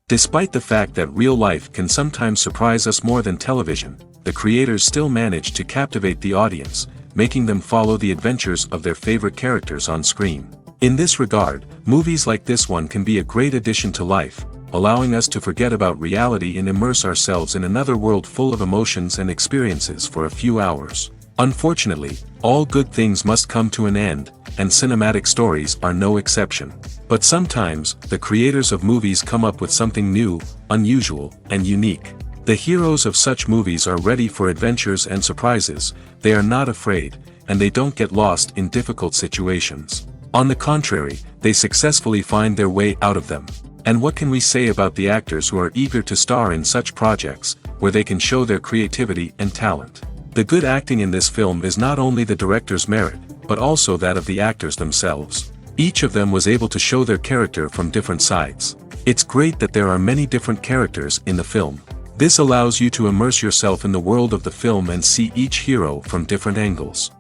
Despite the fact that real life can sometimes surprise us more than television, the creators still manage to captivate the audience, making them follow the adventures of their favorite characters on screen. In this regard, movies like this one can be a great addition to life, allowing us to forget about reality and immerse ourselves in another world full of emotions and experiences for a few hours. Unfortunately, all good things must come to an end, and cinematic stories are no exception. But sometimes, the creators of movies come up with something new, unusual, and unique. The heroes of such movies are ready for adventures and surprises, they are not afraid, and they don't get lost in difficult situations. On the contrary, they successfully find their way out of them. And what can we say about the actors who are eager to star in such projects, where they can show their creativity and talent? The good acting in this film is not only the director's merit, but also that of the actors themselves. Each of them was able to show their character from different sides. It's great that there are many different characters in the film. This allows you to immerse yourself in the world of the film and see each hero from different angles.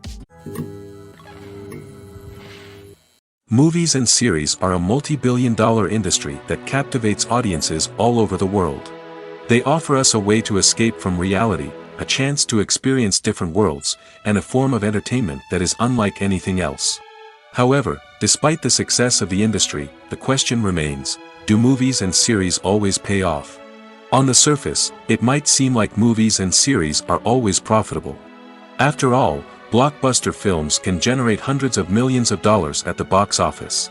Movies and series are a multi-billion-dollar industry that captivates audiences all over the world. They offer us a way to escape from reality, a chance to experience different worlds, and a form of entertainment that is unlike anything else. However, despite the success of the industry, the question remains, do movies and series always pay off? On the surface, it might seem like movies and series are always profitable. After all, blockbuster films can generate hundreds of millions of dollars at the box office.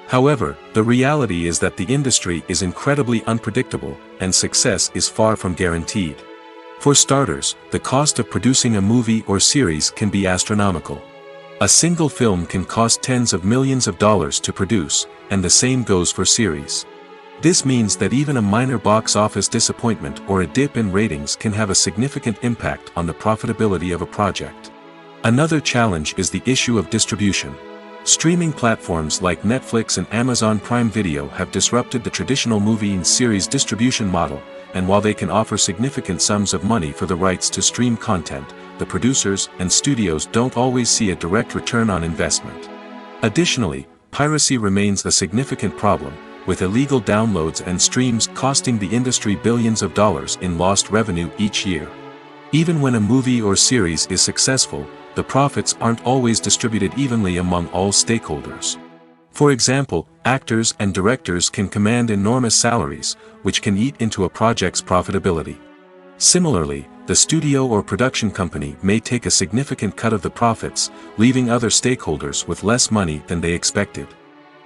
However, the reality is that the industry is incredibly unpredictable, and success is far from guaranteed. For starters, the cost of producing a movie or series can be astronomical. A single film can cost tens of millions of dollars to produce, and the same goes for series. This means that even a minor box office disappointment or a dip in ratings can have a significant impact on the profitability of a project. Another challenge is the issue of distribution. Streaming platforms like Netflix and Amazon Prime Video have disrupted the traditional movie and series distribution model, and while they can offer significant sums of money for the rights to stream content, the producers and studios don't always see a direct return on investment. Additionally, piracy remains a significant problem, with illegal downloads and streams costing the industry billions of dollars in lost revenue each year. Even when a movie or series is successful, the profits aren't always distributed evenly among all stakeholders. For example, actors and directors can command enormous salaries, which can eat into a project's profitability. Similarly, the studio or production company may take a significant cut of the profits, leaving other stakeholders with less money than they expected.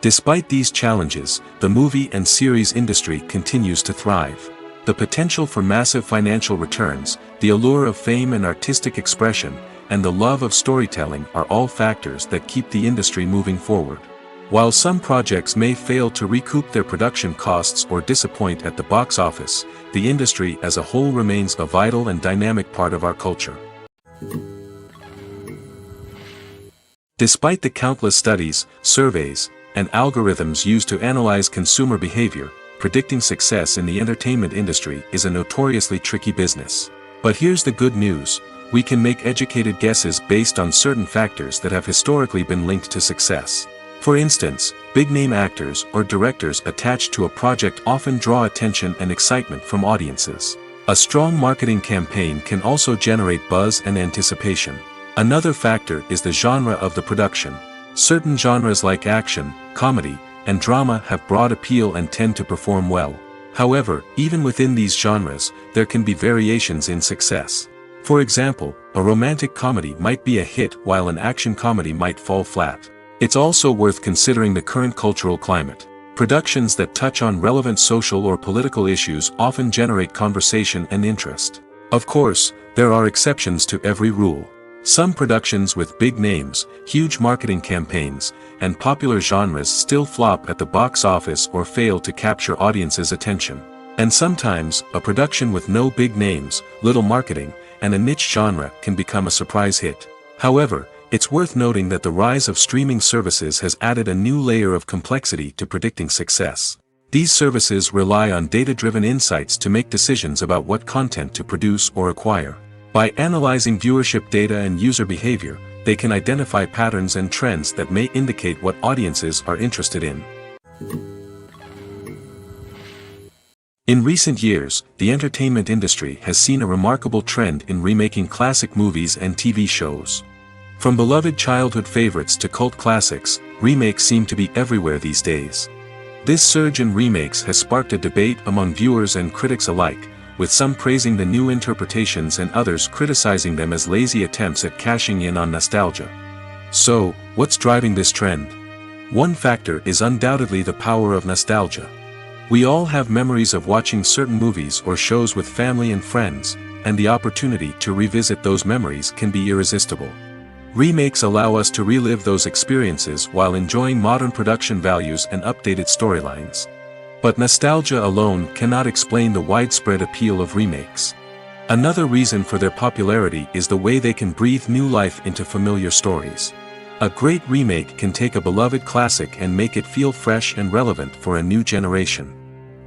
Despite these challenges, the movie and series industry continues to thrive. The potential for massive financial returns, the allure of fame and artistic expression, and the love of storytelling are all factors that keep the industry moving forward. While some projects may fail to recoup their production costs or disappoint at the box office, the industry as a whole remains a vital and dynamic part of our culture. Despite the countless studies, surveys, and algorithms used to analyze consumer behavior, predicting success in the entertainment industry is a notoriously tricky business. But here's the good news: we can make educated guesses based on certain factors that have historically been linked to success. For instance, big-name actors or directors attached to a project often draw attention and excitement from audiences. A strong marketing campaign can also generate buzz and anticipation. Another factor is the genre of the production. Certain genres like action, comedy, and drama have broad appeal and tend to perform well. However, even within these genres, there can be variations in success. For example, a romantic comedy might be a hit while an action comedy might fall flat. It's also worth considering the current cultural climate. Productions that touch on relevant social or political issues often generate conversation and interest. Of course, there are exceptions to every rule. Some productions with big names, huge marketing campaigns, and popular genres still flop at the box office or fail to capture audiences' attention. And sometimes, a production with no big names, little marketing, and a niche genre can become a surprise hit. However, it's worth noting that the rise of streaming services has added a new layer of complexity to predicting success. These services rely on data-driven insights to make decisions about what content to produce or acquire. By analyzing viewership data and user behavior, they can identify patterns and trends that may indicate what audiences are interested in. In recent years, the entertainment industry has seen a remarkable trend in remaking classic movies and TV shows. From beloved childhood favorites to cult classics, remakes seem to be everywhere these days. This surge in remakes has sparked a debate among viewers and critics alike, with some praising the new interpretations and others criticizing them as lazy attempts at cashing in on nostalgia. So, what's driving this trend? One factor is undoubtedly the power of nostalgia. We all have memories of watching certain movies or shows with family and friends, and the opportunity to revisit those memories can be irresistible. Remakes allow us to relive those experiences while enjoying modern production values and updated storylines. But nostalgia alone cannot explain the widespread appeal of remakes. Another reason for their popularity is the way they can breathe new life into familiar stories. A great remake can take a beloved classic and make it feel fresh and relevant for a new generation.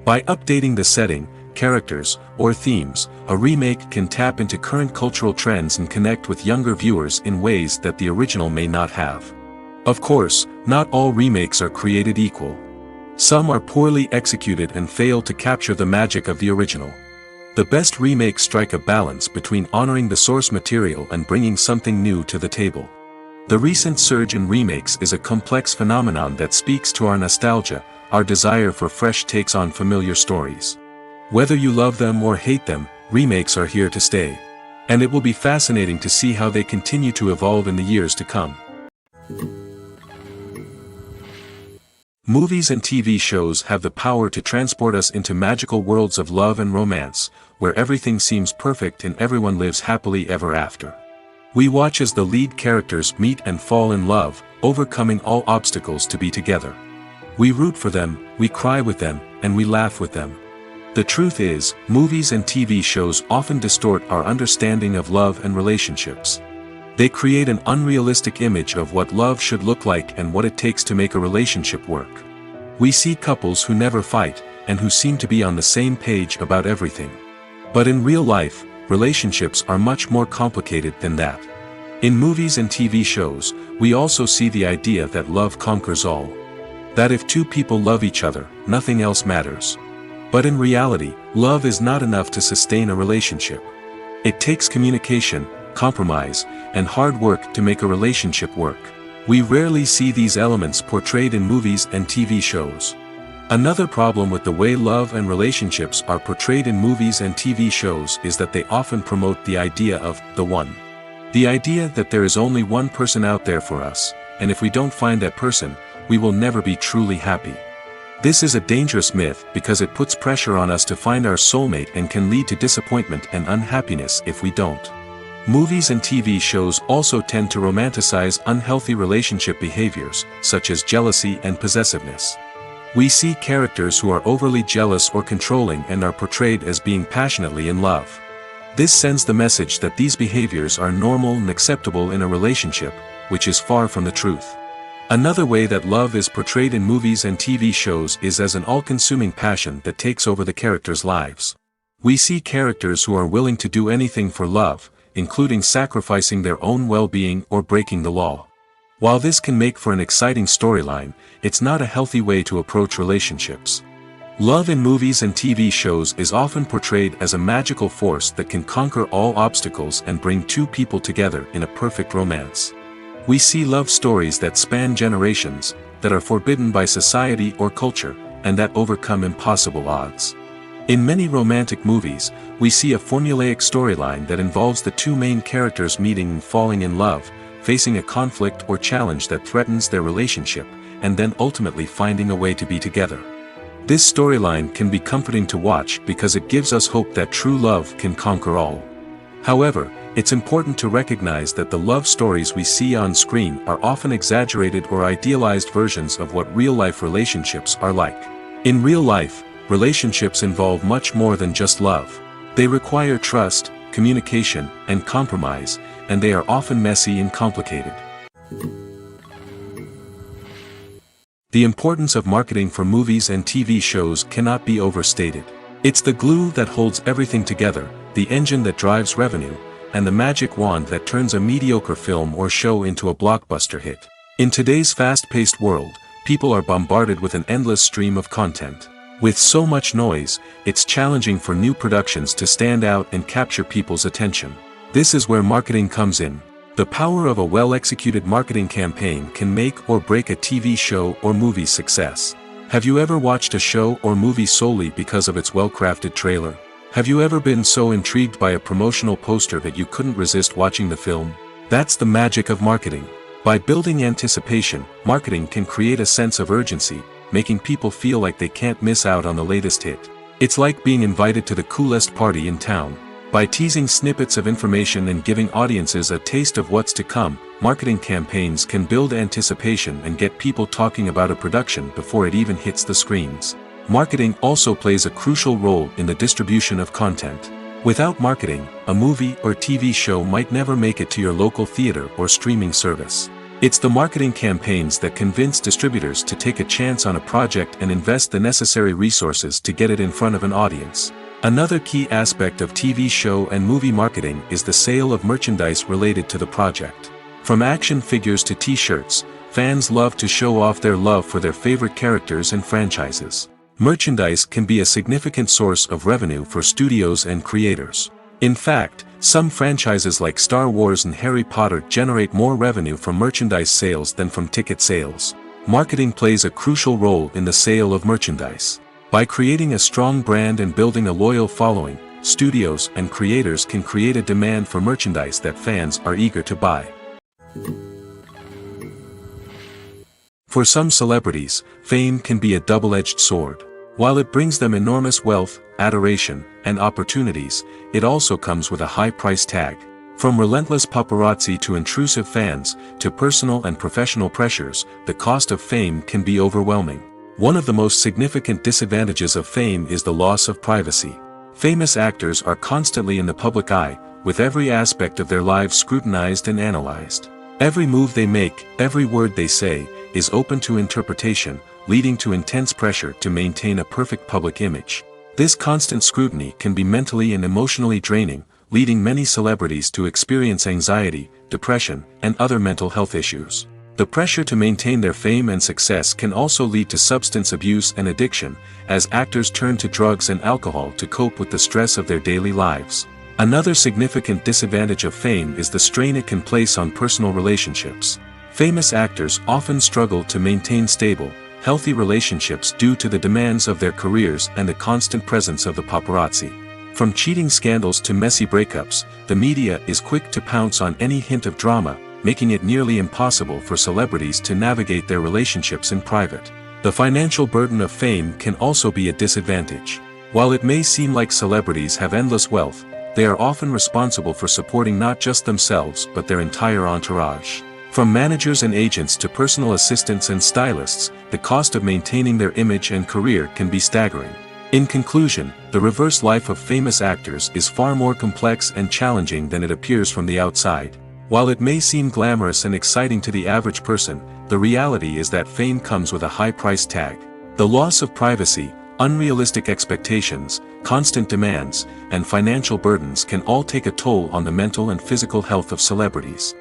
By updating the setting, characters, or themes, a remake can tap into current cultural trends and connect with younger viewers in ways that the original may not have. Of course, not all remakes are created equal. Some are poorly executed and fail to capture the magic of the original. The best remakes strike a balance between honoring the source material and bringing something new to the table. The recent surge in remakes is a complex phenomenon that speaks to our nostalgia, our desire for fresh takes on familiar stories. Whether you love them or hate them, remakes are here to stay. And it will be fascinating to see how they continue to evolve in the years to come. Movies and TV shows have the power to transport us into magical worlds of love and romance, where everything seems perfect and everyone lives happily ever after. We watch as the lead characters meet and fall in love, overcoming all obstacles to be together. We root for them, we cry with them, and we laugh with them. The truth is, movies and TV shows often distort our understanding of love and relationships. They create an unrealistic image of what love should look like and what it takes to make a relationship work. We see couples who never fight, and who seem to be on the same page about everything. But in real life, relationships are much more complicated than that. In movies and TV shows, we also see the idea that love conquers all. That if two people love each other, nothing else matters. But in reality, love is not enough to sustain a relationship. It takes communication, compromise, and hard work to make a relationship work. We rarely see these elements portrayed in movies and TV shows. Another problem with the way love and relationships are portrayed in movies and TV shows is that they often promote the idea of the one. The idea that there is only one person out there for us, and if we don't find that person, we will never be truly happy. This is a dangerous myth because it puts pressure on us to find our soulmate and can lead to disappointment and unhappiness if we don't. Movies and TV shows also tend to romanticize unhealthy relationship behaviors, such as jealousy and possessiveness. We see characters who are overly jealous or controlling and are portrayed as being passionately in love. This sends the message that these behaviors are normal and acceptable in a relationship, which is far from the truth. Another way that love is portrayed in movies and TV shows is as an all-consuming passion that takes over the characters' lives. We see characters who are willing to do anything for love, including sacrificing their own well-being or breaking the law. While this can make for an exciting storyline, it's not a healthy way to approach relationships. Love in movies and TV shows is often portrayed as a magical force that can conquer all obstacles and bring two people together in a perfect romance. We see love stories that span generations, that are forbidden by society or culture, and that overcome impossible odds. In many romantic movies, we see a formulaic storyline that involves the two main characters meeting and falling in love, facing a conflict or challenge that threatens their relationship, and then ultimately finding a way to be together. This storyline can be comforting to watch because it gives us hope that true love can conquer all. However, it's important to recognize that the love stories we see on screen are often exaggerated or idealized versions of what real-life relationships are like. In real life, relationships involve much more than just love. They require trust, communication, and compromise, and they are often messy and complicated. The importance of marketing for movies and TV shows cannot be overstated. It's the glue that holds everything together, the engine that drives revenue, and the magic wand that turns a mediocre film or show into a blockbuster hit. In today's fast-paced world, people are bombarded with an endless stream of content. With so much noise, it's challenging for new productions to stand out and capture people's attention. This is where marketing comes in. The power of a well-executed marketing campaign can make or break a TV show or movie's success. Have you ever watched a show or movie solely because of its well-crafted trailer? Have you ever been so intrigued by a promotional poster that you couldn't resist watching the film? That's the magic of marketing. By building anticipation, marketing can create a sense of urgency, making people feel like they can't miss out on the latest hit. It's like being invited to the coolest party in town. By teasing snippets of information and giving audiences a taste of what's to come, marketing campaigns can build anticipation and get people talking about a production before it even hits the screens. Marketing also plays a crucial role in the distribution of content. Without marketing, a movie or TV show might never make it to your local theater or streaming service. It's the marketing campaigns that convince distributors to take a chance on a project and invest the necessary resources to get it in front of an audience. Another key aspect of TV show and movie marketing is the sale of merchandise related to the project. From action figures to t-shirts, fans love to show off their love for their favorite characters and franchises. Merchandise can be a significant source of revenue for studios and creators. In fact, some franchises like Star Wars and Harry Potter generate more revenue from merchandise sales than from ticket sales. Marketing plays a crucial role in the sale of merchandise. By creating a strong brand and building a loyal following, studios and creators can create a demand for merchandise that fans are eager to buy. For some celebrities, fame can be a double-edged sword. While it brings them enormous wealth, adoration, and opportunities, it also comes with a high price tag. From relentless paparazzi to intrusive fans, to personal and professional pressures, the cost of fame can be overwhelming. One of the most significant disadvantages of fame is the loss of privacy. Famous actors are constantly in the public eye, with every aspect of their lives scrutinized and analyzed. Every move they make, every word they say, is open to interpretation, leading to intense pressure to maintain a perfect public image. This constant scrutiny can be mentally and emotionally draining, leading many celebrities to experience anxiety, depression, and other mental health issues. The pressure to maintain their fame and success can also lead to substance abuse and addiction, as actors turn to drugs and alcohol to cope with the stress of their daily lives. Another significant disadvantage of fame is the strain it can place on personal relationships. Famous actors often struggle to maintain stable, healthy relationships due to the demands of their careers and the constant presence of the paparazzi. From cheating scandals to messy breakups, the media is quick to pounce on any hint of drama, making it nearly impossible for celebrities to navigate their relationships in private. The financial burden of fame can also be a disadvantage. While it may seem like celebrities have endless wealth, they are often responsible for supporting not just themselves but their entire entourage. From managers and agents to personal assistants and stylists, the cost of maintaining their image and career can be staggering. In conclusion, the reverse life of famous actors is far more complex and challenging than it appears from the outside. While it may seem glamorous and exciting to the average person, the reality is that fame comes with a high price tag. The loss of privacy, unrealistic expectations, constant demands, and financial burdens can all take a toll on the mental and physical health of celebrities.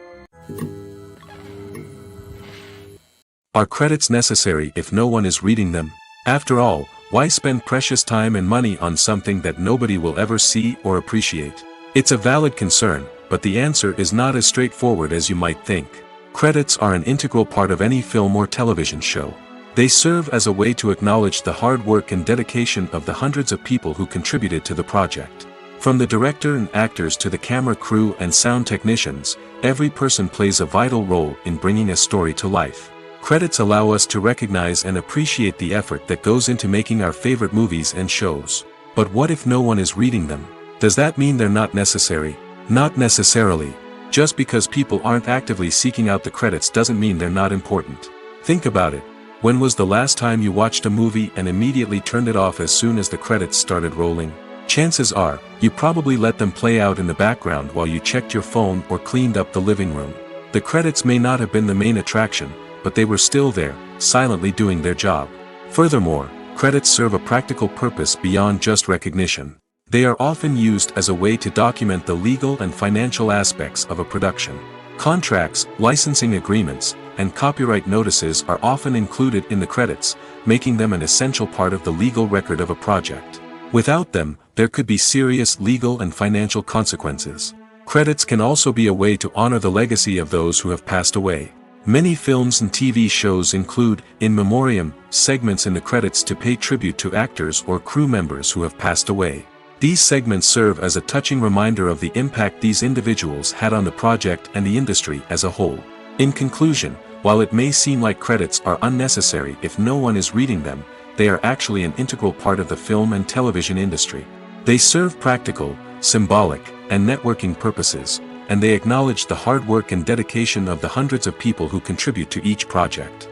Are credits necessary if no one is reading them? After all, why spend precious time and money on something that nobody will ever see or appreciate? It's a valid concern, but the answer is not as straightforward as you might think. Credits are an integral part of any film or television show. They serve as a way to acknowledge the hard work and dedication of the hundreds of people who contributed to the project. From the director and actors to the camera crew and sound technicians, every person plays a vital role in bringing a story to life. Credits allow us to recognize and appreciate the effort that goes into making our favorite movies and shows. But what if no one is reading them? Does that mean they're not necessary? Not necessarily. Just because people aren't actively seeking out the credits doesn't mean they're not important. Think about it. When was the last time you watched a movie and immediately turned it off as soon as the credits started rolling? Chances are, you probably let them play out in the background while you checked your phone or cleaned up the living room. The credits may not have been the main attraction, but they were still there, silently doing their job. Furthermore, credits serve a practical purpose beyond just recognition. They are often used as a way to document the legal and financial aspects of a production. Contracts, licensing agreements, and copyright notices are often included in the credits, making them an essential part of the legal record of a project. Without them, there could be serious legal and financial consequences. Credits can also be a way to honor the legacy of those who have passed away. Many films and TV shows include, in memoriam, segments in the credits to pay tribute to actors or crew members who have passed away. These segments serve as a touching reminder of the impact these individuals had on the project and the industry as a whole. In conclusion, while it may seem like credits are unnecessary if no one is reading them, they are actually an integral part of the film and television industry. They serve practical, symbolic, and networking purposes, and they acknowledge the hard work and dedication of the hundreds of people who contribute to each project.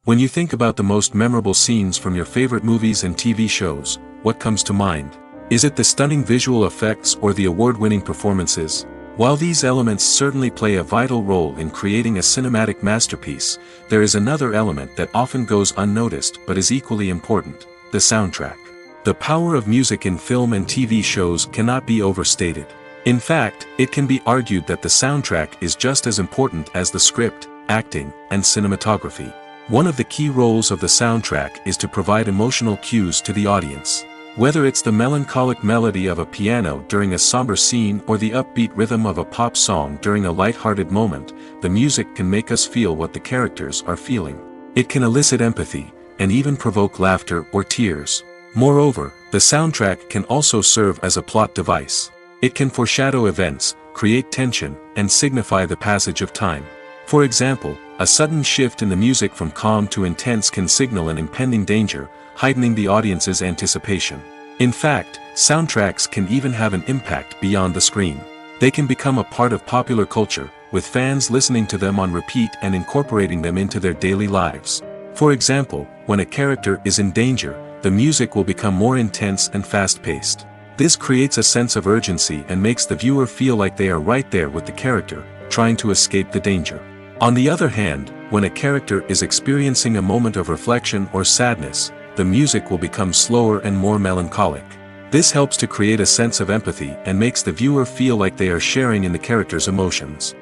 When you think about the most memorable scenes from your favorite movies and TV shows, what comes to mind? Is it the stunning visual effects or the award-winning performances? While these elements certainly play a vital role in creating a cinematic masterpiece, there is another element that often goes unnoticed but is equally important: the soundtrack. The power of music in film and TV shows cannot be overstated. In fact, it can be argued that the soundtrack is just as important as the script, acting, and cinematography. One of the key roles of the soundtrack is to provide emotional cues to the audience. Whether it's the melancholic melody of a piano during a somber scene or the upbeat rhythm of a pop song during a light-hearted moment, the music can make us feel what the characters are feeling. It can elicit empathy, and even provoke laughter or tears. Moreover, the soundtrack can also serve as a plot device. It can foreshadow events, create tension, and signify the passage of time. For example, a sudden shift in the music from calm to intense can signal an impending danger, heightening the audience's anticipation. In fact, soundtracks can even have an impact beyond the screen. They can become a part of popular culture, with fans listening to them on repeat and incorporating them into their daily lives. For example, when a character is in danger, the music will become more intense and fast-paced. This creates a sense of urgency and makes the viewer feel like they are right there with the character, trying to escape the danger. On the other hand, when a character is experiencing a moment of reflection or sadness, the music will become slower and more melancholic. This helps to create a sense of empathy and makes the viewer feel like they are sharing in the character's emotions.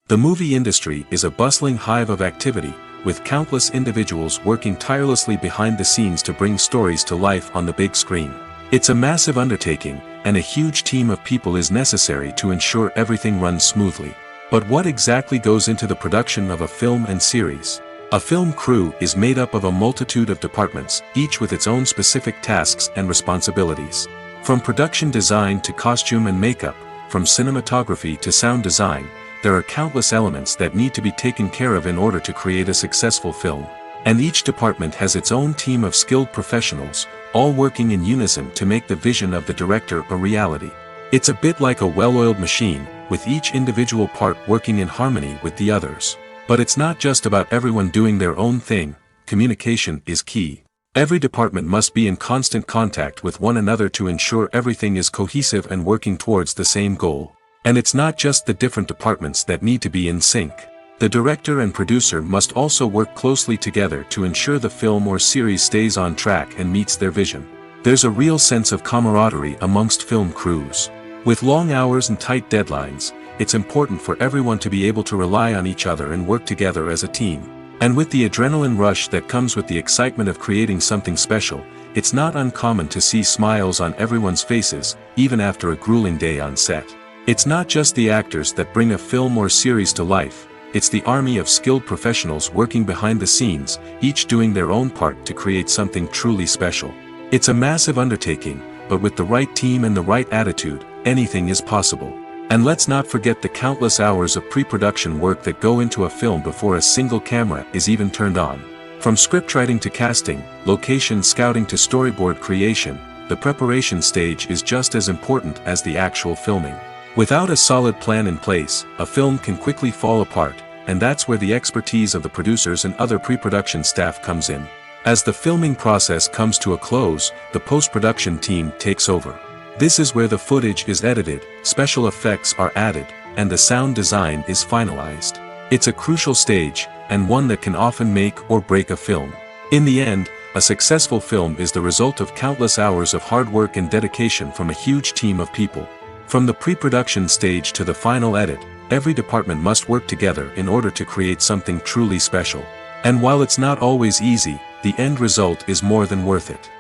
The movie industry is a bustling hive of activity, with countless individuals working tirelessly behind the scenes to bring stories to life on the big screen. It's a massive undertaking, and a huge team of people is necessary to ensure everything runs smoothly. But what exactly goes into the production of a film and series? A film crew is made up of a multitude of departments, each with its own specific tasks and responsibilities. From production design to costume and makeup, from cinematography to sound design, there are countless elements that need to be taken care of in order to create a successful film. And each department has its own team of skilled professionals, all working in unison to make the vision of the director a reality. It's a bit like a well-oiled machine, with each individual part working in harmony with the others. But it's not just about everyone doing their own thing. Communication is key. Every department must be in constant contact with one another to ensure everything is cohesive and working towards the same goal. And it's not just the different departments that need to be in sync. The director and producer must also work closely together to ensure the film or series stays on track and meets their vision. There's a real sense of camaraderie amongst film crews. With long hours and tight deadlines, it's important for everyone to be able to rely on each other and work together as a team. And with the adrenaline rush that comes with the excitement of creating something special, it's not uncommon to see smiles on everyone's faces, even after a grueling day on set. It's not just the actors that bring a film or series to life, it's the army of skilled professionals working behind the scenes, each doing their own part to create something truly special. It's a massive undertaking, but with the right team and the right attitude, anything is possible. And let's not forget the countless hours of pre-production work that go into a film before a single camera is even turned on. From scriptwriting to casting, location scouting to storyboard creation, the preparation stage is just as important as the actual filming. Without a solid plan in place, a film can quickly fall apart, and that's where the expertise of the producers and other pre-production staff comes in. As the filming process comes to a close, the post-production team takes over. This is where the footage is edited, special effects are added, and the sound design is finalized. It's a crucial stage, and one that can often make or break a film. In the end, a successful film is the result of countless hours of hard work and dedication from a huge team of people. From the pre-production stage to the final edit, every department must work together in order to create something truly special. And while it's not always easy, the end result is more than worth it.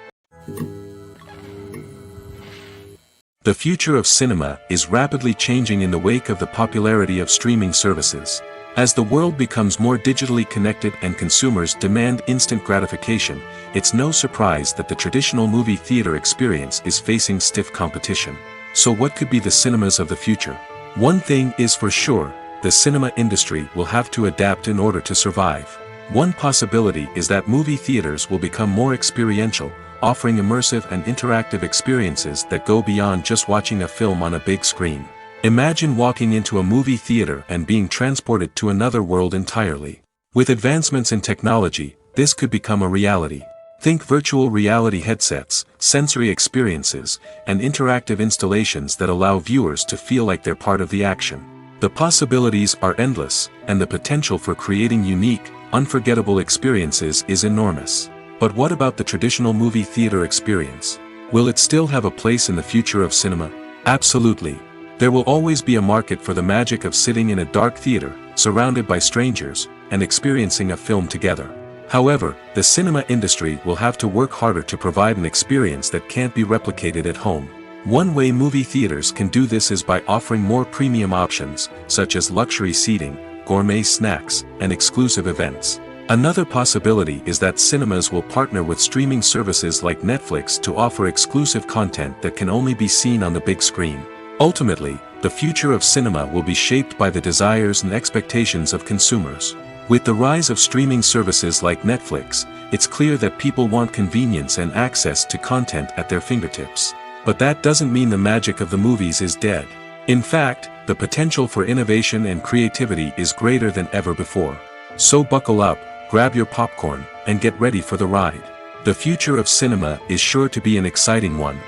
The future of cinema is rapidly changing in the wake of the popularity of streaming services. As the world becomes more digitally connected and consumers demand instant gratification, it's no surprise that the traditional movie theater experience is facing stiff competition. So what could be the cinemas of the future? One thing is for sure, the cinema industry will have to adapt in order to survive. One possibility is that movie theaters will become more experiential, offering immersive and interactive experiences that go beyond just watching a film on a big screen. Imagine walking into a movie theater and being transported to another world entirely. With advancements in technology, this could become a reality. Think virtual reality headsets, sensory experiences, and interactive installations that allow viewers to feel like they're part of the action. The possibilities are endless, and the potential for creating unique, unforgettable experiences is enormous. But what about the traditional movie theater experience? Will it still have a place in the future of cinema? Absolutely. There will always be a market for the magic of sitting in a dark theater, surrounded by strangers, and experiencing a film together. However, the cinema industry will have to work harder to provide an experience that can't be replicated at home. One way movie theaters can do this is by offering more premium options, such as luxury seating, gourmet snacks, and exclusive events. Another possibility is that cinemas will partner with streaming services like Netflix to offer exclusive content that can only be seen on the big screen. Ultimately, the future of cinema will be shaped by the desires and expectations of consumers. With the rise of streaming services like Netflix, it's clear that people want convenience and access to content at their fingertips. But that doesn't mean the magic of the movies is dead. In fact, the potential for innovation and creativity is greater than ever before. So buckle up, grab your popcorn, and get ready for the ride. The future of cinema is sure to be an exciting one.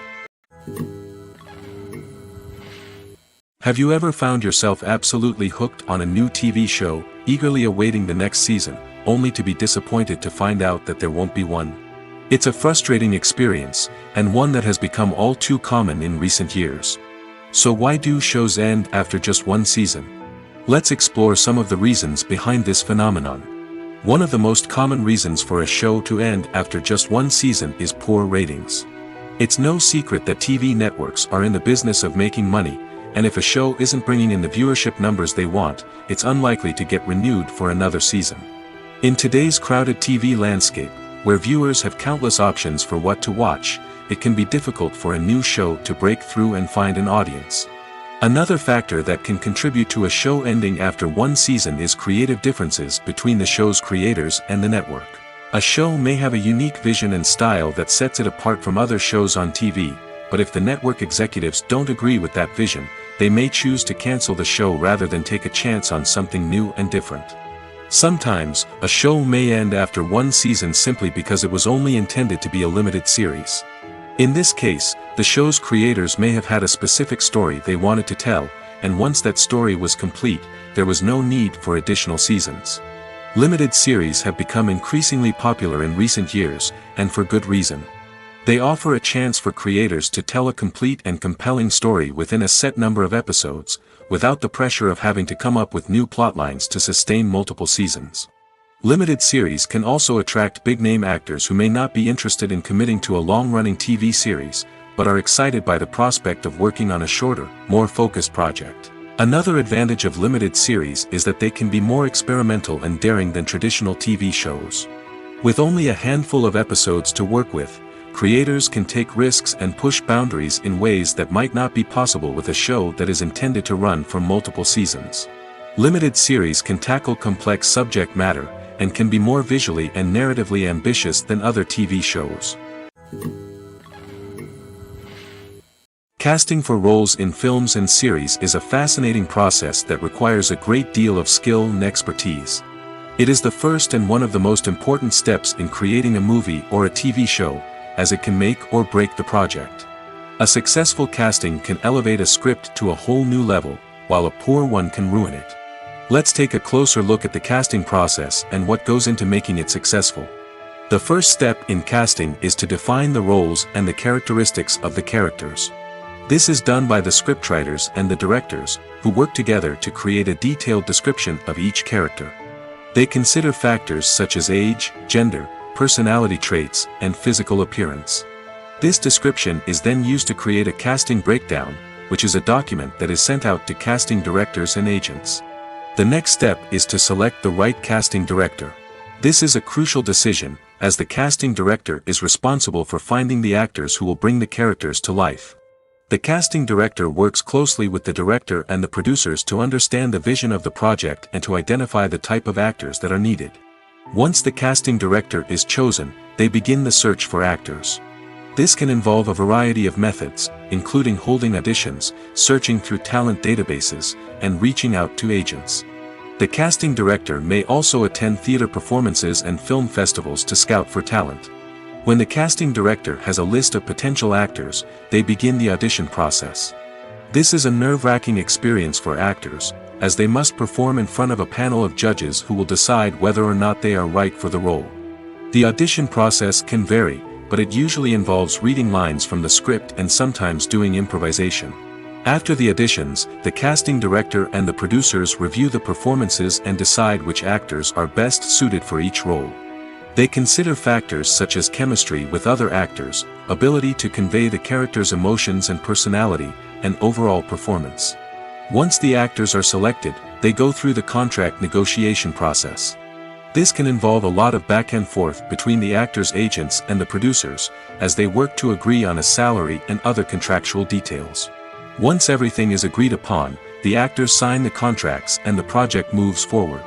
Have you ever found yourself absolutely hooked on a new TV show, eagerly awaiting the next season, only to be disappointed to find out that there won't be one? It's a frustrating experience, and one that has become all too common in recent years. So why do shows end after just one season? Let's explore some of the reasons behind this phenomenon. One of the most common reasons for a show to end after just one season is poor ratings. It's no secret that TV networks are in the business of making money, and if a show isn't bringing in the viewership numbers they want, it's unlikely to get renewed for another season. In today's crowded TV landscape, where viewers have countless options for what to watch, it can be difficult for a new show to break through and find an audience. Another factor that can contribute to a show ending after one season is creative differences between the show's creators and the network. A show may have a unique vision and style that sets it apart from other shows on TV, but if the network executives don't agree with that vision, they may choose to cancel the show rather than take a chance on something new and different. Sometimes, a show may end after one season simply because it was only intended to be a limited series. In this case, the show's creators may have had a specific story they wanted to tell, and once that story was complete, there was no need for additional seasons. Limited series have become increasingly popular in recent years, and for good reason. They offer a chance for creators to tell a complete and compelling story within a set number of episodes, without the pressure of having to come up with new plotlines to sustain multiple seasons. Limited series can also attract big-name actors who may not be interested in committing to a long-running TV series, but are excited by the prospect of working on a shorter, more focused project. Another advantage of limited series is that they can be more experimental and daring than traditional TV shows. With only a handful of episodes to work with, creators can take risks and push boundaries in ways that might not be possible with a show that is intended to run for multiple seasons. Limited series can tackle complex subject matter, and can be more visually and narratively ambitious than other TV shows. Casting for roles in films and series is a fascinating process that requires a great deal of skill and expertise. It is the first and one of the most important steps in creating a movie or a TV show, as it can make or break the project. A successful casting can elevate a script to a whole new level, while a poor one can ruin it. Let's take a closer look at the casting process and what goes into making it successful. The first step in casting is to define the roles and the characteristics of the characters. This is done by the scriptwriters and the directors, who work together to create a detailed description of each character. They consider factors such as age, gender, personality traits, and physical appearance. This description is then used to create a casting breakdown, which is a document that is sent out to casting directors and agents. The next step is to select the right casting director. This is a crucial decision, as the casting director is responsible for finding the actors who will bring the characters to life. The casting director works closely with the director and the producers to understand the vision of the project and to identify the type of actors that are needed. Once the casting director is chosen, they begin the search for actors. This can involve a variety of methods, including holding auditions, searching through talent databases, and reaching out to agents. The casting director may also attend theater performances and film festivals to scout for talent. When the casting director has a list of potential actors, they begin the audition process. This is a nerve-wracking experience for actors, as they must perform in front of a panel of judges who will decide whether or not they are right for the role. The audition process can vary, but it usually involves reading lines from the script and sometimes doing improvisation. After the auditions, the casting director and the producers review the performances and decide which actors are best suited for each role. They consider factors such as chemistry with other actors, ability to convey the character's emotions and personality, and overall performance. Once the actors are selected, they go through the contract negotiation process. This can involve a lot of back and forth between the actors' agents and the producers, as they work to agree on a salary and other contractual details. Once everything is agreed upon, the actors sign the contracts and the project moves forward.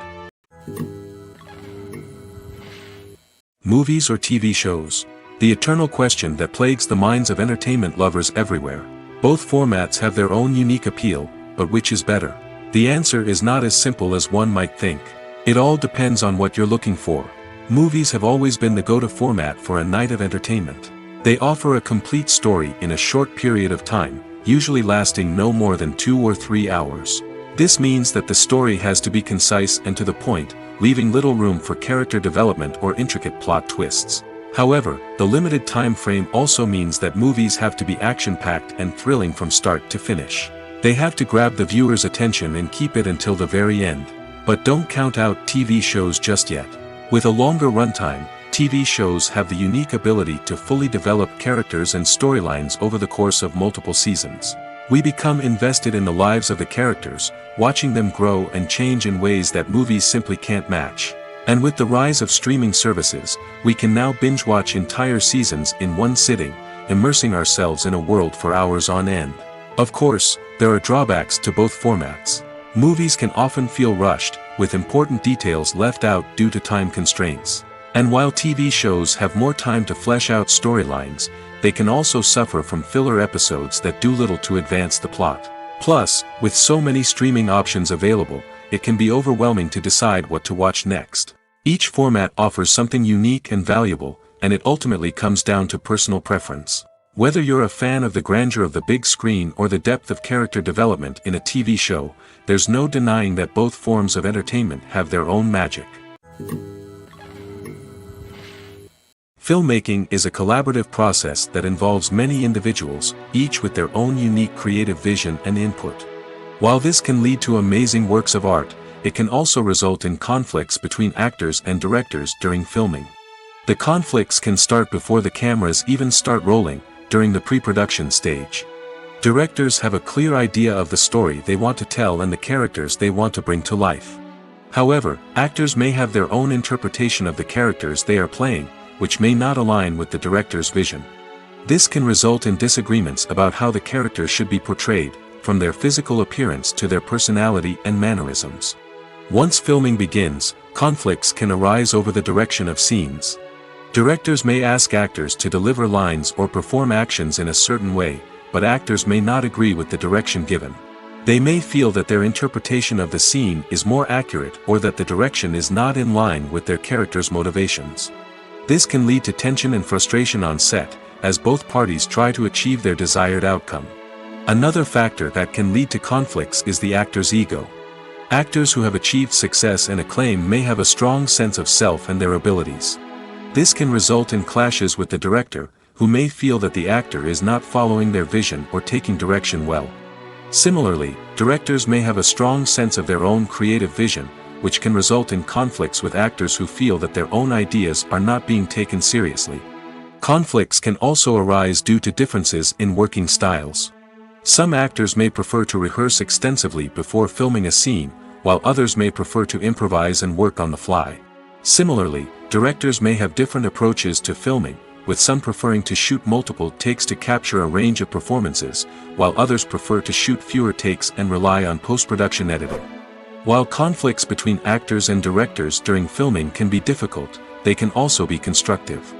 Movies or TV shows? The eternal question that plagues the minds of entertainment lovers everywhere. Both formats have their own unique appeal, but which is better? The answer is not as simple as one might think. It all depends on what you're looking for. Movies have always been the go-to format for a night of entertainment. They offer a complete story in a short period of time, usually lasting no more than 2 or 3 hours. This means that the story has to be concise and to the point, leaving little room for character development or intricate plot twists. However, the limited time frame also means that movies have to be action-packed and thrilling from start to finish. They have to grab the viewer's attention and keep it until the very end. But don't count out TV shows just yet. With a longer runtime, TV shows have the unique ability to fully develop characters and storylines over the course of multiple seasons. We become invested in the lives of the characters, watching them grow and change in ways that movies simply can't match. And with the rise of streaming services, we can now binge-watch entire seasons in one sitting, immersing ourselves in a world for hours on end. Of course, there are drawbacks to both formats. Movies can often feel rushed, with important details left out due to time constraints. And while TV shows have more time to flesh out storylines, they can also suffer from filler episodes that do little to advance the plot. Plus, with so many streaming options available, it can be overwhelming to decide what to watch next. Each format offers something unique and valuable, and it ultimately comes down to personal preference. Whether you're a fan of the grandeur of the big screen or the depth of character development in a TV show, there's no denying that both forms of entertainment have their own magic. Filmmaking is a collaborative process that involves many individuals, each with their own unique creative vision and input. While this can lead to amazing works of art, it can also result in conflicts between actors and directors during filming. The conflicts can start before the cameras even start rolling, during the pre-production stage. Directors have a clear idea of the story they want to tell and the characters they want to bring to life. However, actors may have their own interpretation of the characters they are playing, which may not align with the director's vision. This can result in disagreements about how the characters should be portrayed, from their physical appearance to their personality and mannerisms. Once filming begins, conflicts can arise over the direction of scenes. Directors may ask actors to deliver lines or perform actions in a certain way, but actors may not agree with the direction given. They may feel that their interpretation of the scene is more accurate or that the direction is not in line with their character's motivations. This can lead to tension and frustration on set, as both parties try to achieve their desired outcome. Another factor that can lead to conflicts is the actor's ego. Actors who have achieved success and acclaim may have a strong sense of self and their abilities. This can result in clashes with the director, who may feel that the actor is not following their vision or taking direction well. Similarly, directors may have a strong sense of their own creative vision, which can result in conflicts with actors who feel that their own ideas are not being taken seriously. Conflicts can also arise due to differences in working styles. Some actors may prefer to rehearse extensively before filming a scene, while others may prefer to improvise and work on the fly. Similarly, directors may have different approaches to filming, with some preferring to shoot multiple takes to capture a range of performances, while others prefer to shoot fewer takes and rely on post-production editing. While conflicts between actors and directors during filming can be difficult, they can also be constructive.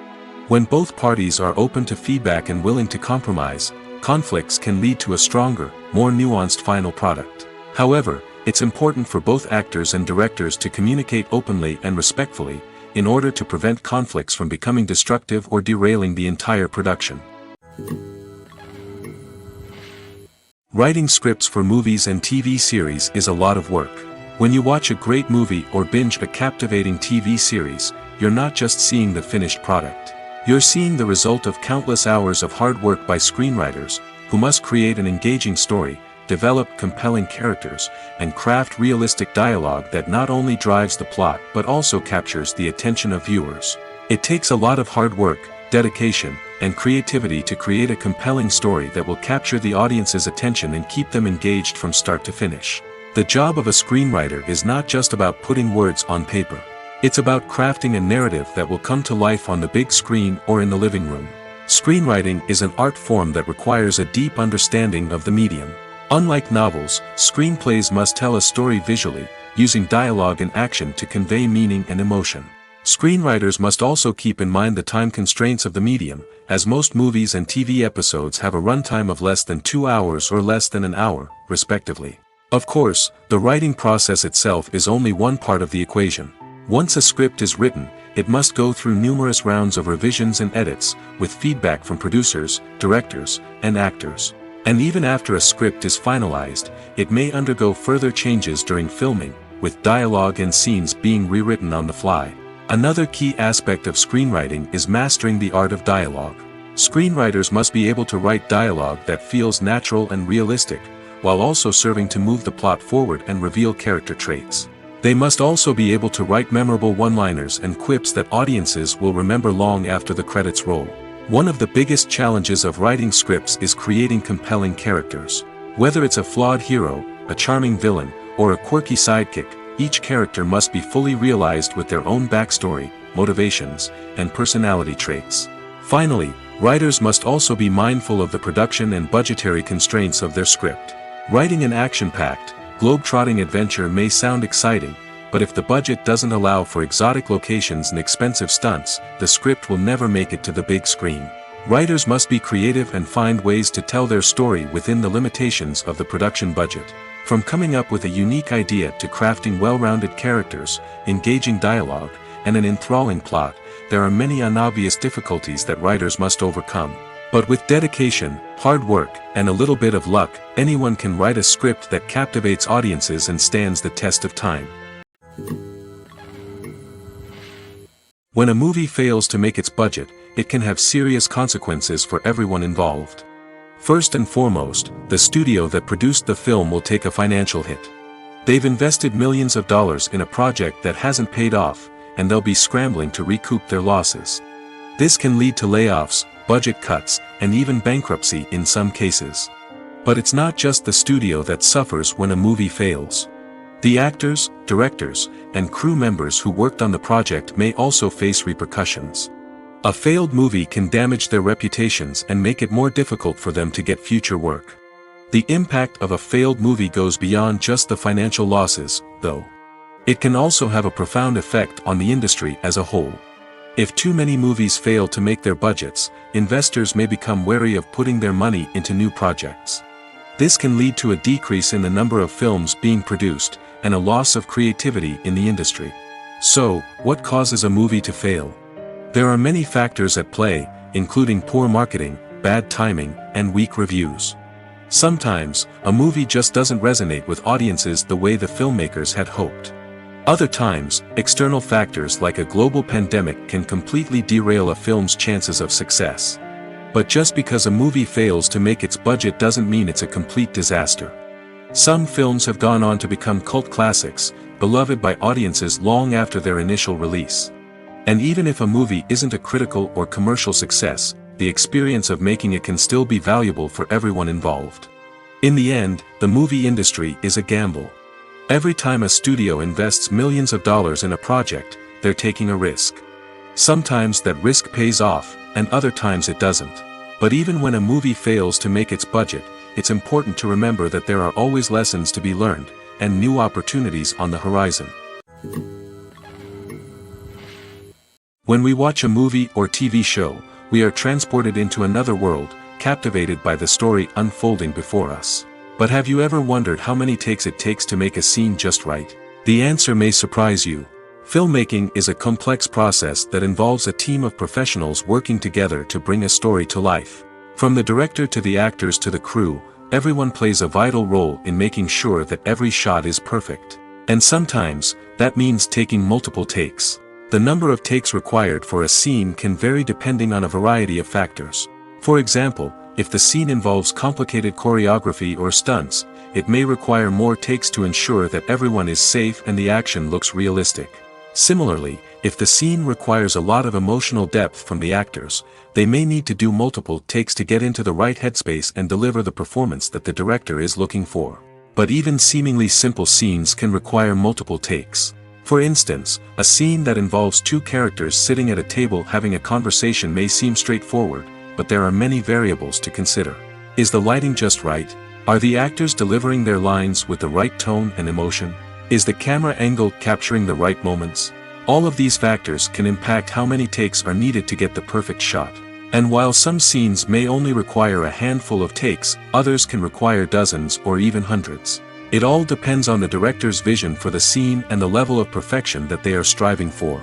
When both parties are open to feedback and willing to compromise, conflicts can lead to a stronger, more nuanced final product. However, it's important for both actors and directors to communicate openly and respectfully, in order to prevent conflicts from becoming destructive or derailing the entire production. Writing scripts for movies and TV series is a lot of work. When you watch a great movie or binge a captivating TV series, you're not just seeing the finished product. You're seeing the result of countless hours of hard work by screenwriters, who must create an engaging story, develop compelling characters, and craft realistic dialogue that not only drives the plot but also captures the attention of viewers. It takes a lot of hard work, dedication, and creativity to create a compelling story that will capture the audience's attention and keep them engaged from start to finish. The job of a screenwriter is not just about putting words on paper. It's about crafting a narrative that will come to life on the big screen or in the living room. Screenwriting is an art form that requires a deep understanding of the medium. Unlike novels, screenplays must tell a story visually, using dialogue and action to convey meaning and emotion. Screenwriters must also keep in mind the time constraints of the medium, as most movies and TV episodes have a runtime of less than 2 hours or less than an hour, respectively. Of course, the writing process itself is only one part of the equation. Once a script is written, it must go through numerous rounds of revisions and edits, with feedback from producers, directors, and actors. And even after a script is finalized, it may undergo further changes during filming, with dialogue and scenes being rewritten on the fly. Another key aspect of screenwriting is mastering the art of dialogue. Screenwriters must be able to write dialogue that feels natural and realistic, while also serving to move the plot forward and reveal character traits. They must also be able to write memorable one-liners and quips that audiences will remember long after the credits roll. One of the biggest challenges of writing scripts is creating compelling characters. Whether it's a flawed hero, a charming villain, or a quirky sidekick, each character must be fully realized with their own backstory, motivations, and personality traits. Finally, writers must also be mindful of the production and budgetary constraints of their script. Writing an action-packed, globe-trotting adventure may sound exciting, but if the budget doesn't allow for exotic locations and expensive stunts, the script will never make it to the big screen. Writers must be creative and find ways to tell their story within the limitations of the production budget. From coming up with a unique idea to crafting well-rounded characters, engaging dialogue, and an enthralling plot, there are many unobvious difficulties that writers must overcome. But with dedication, hard work, and a little bit of luck, anyone can write a script that captivates audiences and stands the test of time. When a movie fails to make its budget, it can have serious consequences for everyone involved. First and foremost, the studio that produced the film will take a financial hit. They've invested millions of dollars in a project that hasn't paid off, and they'll be scrambling to recoup their losses. This can lead to layoffs, budget cuts, and even bankruptcy in some cases. But it's not just the studio that suffers when a movie fails. The actors, directors, and crew members who worked on the project may also face repercussions. A failed movie can damage their reputations and make it more difficult for them to get future work. The impact of a failed movie goes beyond just the financial losses, though. It can also have a profound effect on the industry as a whole. If too many movies fail to make their budgets, investors may become wary of putting their money into new projects. This can lead to a decrease in the number of films being produced, and a loss of creativity in the industry. So, what causes a movie to fail? There are many factors at play, including poor marketing, bad timing, and weak reviews. Sometimes, a movie just doesn't resonate with audiences the way the filmmakers had hoped. Other times, external factors like a global pandemic can completely derail a film's chances of success. But just because a movie fails to make its budget doesn't mean it's a complete disaster. Some films have gone on to become cult classics, beloved by audiences long after their initial release. And even if a movie isn't a critical or commercial success, the experience of making it can still be valuable for everyone involved. In the end, the movie industry is a gamble. Every time a studio invests millions of dollars in a project, they're taking a risk. Sometimes that risk pays off, and other times it doesn't. But even when a movie fails to make its budget, it's important to remember that there are always lessons to be learned, and new opportunities on the horizon. When we watch a movie or TV show, we are transported into another world, captivated by the story unfolding before us. But have you ever wondered how many takes it takes to make a scene just right? The answer may surprise you. Filmmaking is a complex process that involves a team of professionals working together to bring a story to life. From the director to the actors to the crew, everyone plays a vital role in making sure that every shot is perfect. And sometimes, that means taking multiple takes. The number of takes required for a scene can vary depending on a variety of factors. For example, if the scene involves complicated choreography or stunts, it may require more takes to ensure that everyone is safe and the action looks realistic. Similarly, if the scene requires a lot of emotional depth from the actors, they may need to do multiple takes to get into the right headspace and deliver the performance that the director is looking for. But even seemingly simple scenes can require multiple takes. For instance, a scene that involves two characters sitting at a table having a conversation may seem straightforward, but there are many variables to consider. Is the lighting just right? Are the actors delivering their lines with the right tone and emotion? Is the camera angle capturing the right moments? All of these factors can impact how many takes are needed to get the perfect shot. And while some scenes may only require a handful of takes, others can require dozens or even hundreds. It all depends on the director's vision for the scene and the level of perfection that they are striving for.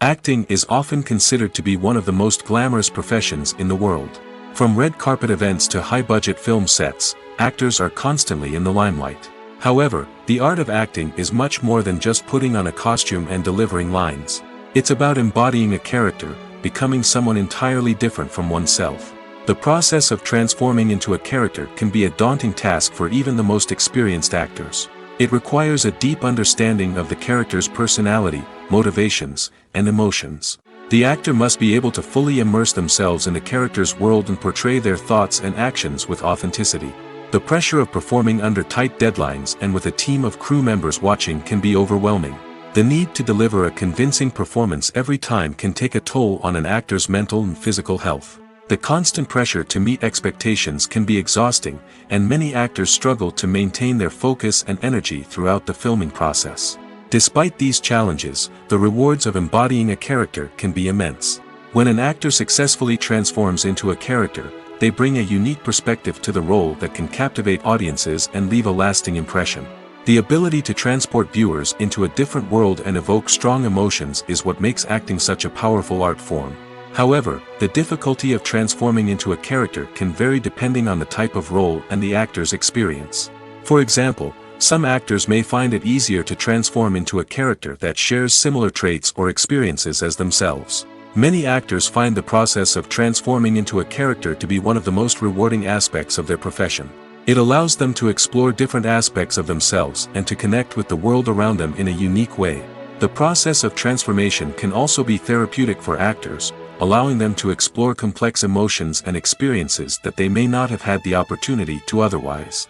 Acting is often considered to be one of the most glamorous professions in the world. From red carpet events to high-budget film sets, actors are constantly in the limelight. However, the art of acting is much more than just putting on a costume and delivering lines. It's about embodying a character, becoming someone entirely different from oneself. The process of transforming into a character can be a daunting task for even the most experienced actors. It requires a deep understanding of the character's personality, motivations, and emotions. The actor must be able to fully immerse themselves in the character's world and portray their thoughts and actions with authenticity. The pressure of performing under tight deadlines and with a team of crew members watching can be overwhelming. The need to deliver a convincing performance every time can take a toll on an actor's mental and physical health. The constant pressure to meet expectations can be exhausting, and many actors struggle to maintain their focus and energy throughout the filming process. Despite these challenges, the rewards of embodying a character can be immense. When an actor successfully transforms into a character, they bring a unique perspective to the role that can captivate audiences and leave a lasting impression. The ability to transport viewers into a different world and evoke strong emotions is what makes acting such a powerful art form. However, the difficulty of transforming into a character can vary depending on the type of role and the actor's experience. For example, some actors may find it easier to transform into a character that shares similar traits or experiences as themselves. Many actors find the process of transforming into a character to be one of the most rewarding aspects of their profession. It allows them to explore different aspects of themselves and to connect with the world around them in a unique way. The process of transformation can also be therapeutic for actors, allowing them to explore complex emotions and experiences that they may not have had the opportunity to otherwise.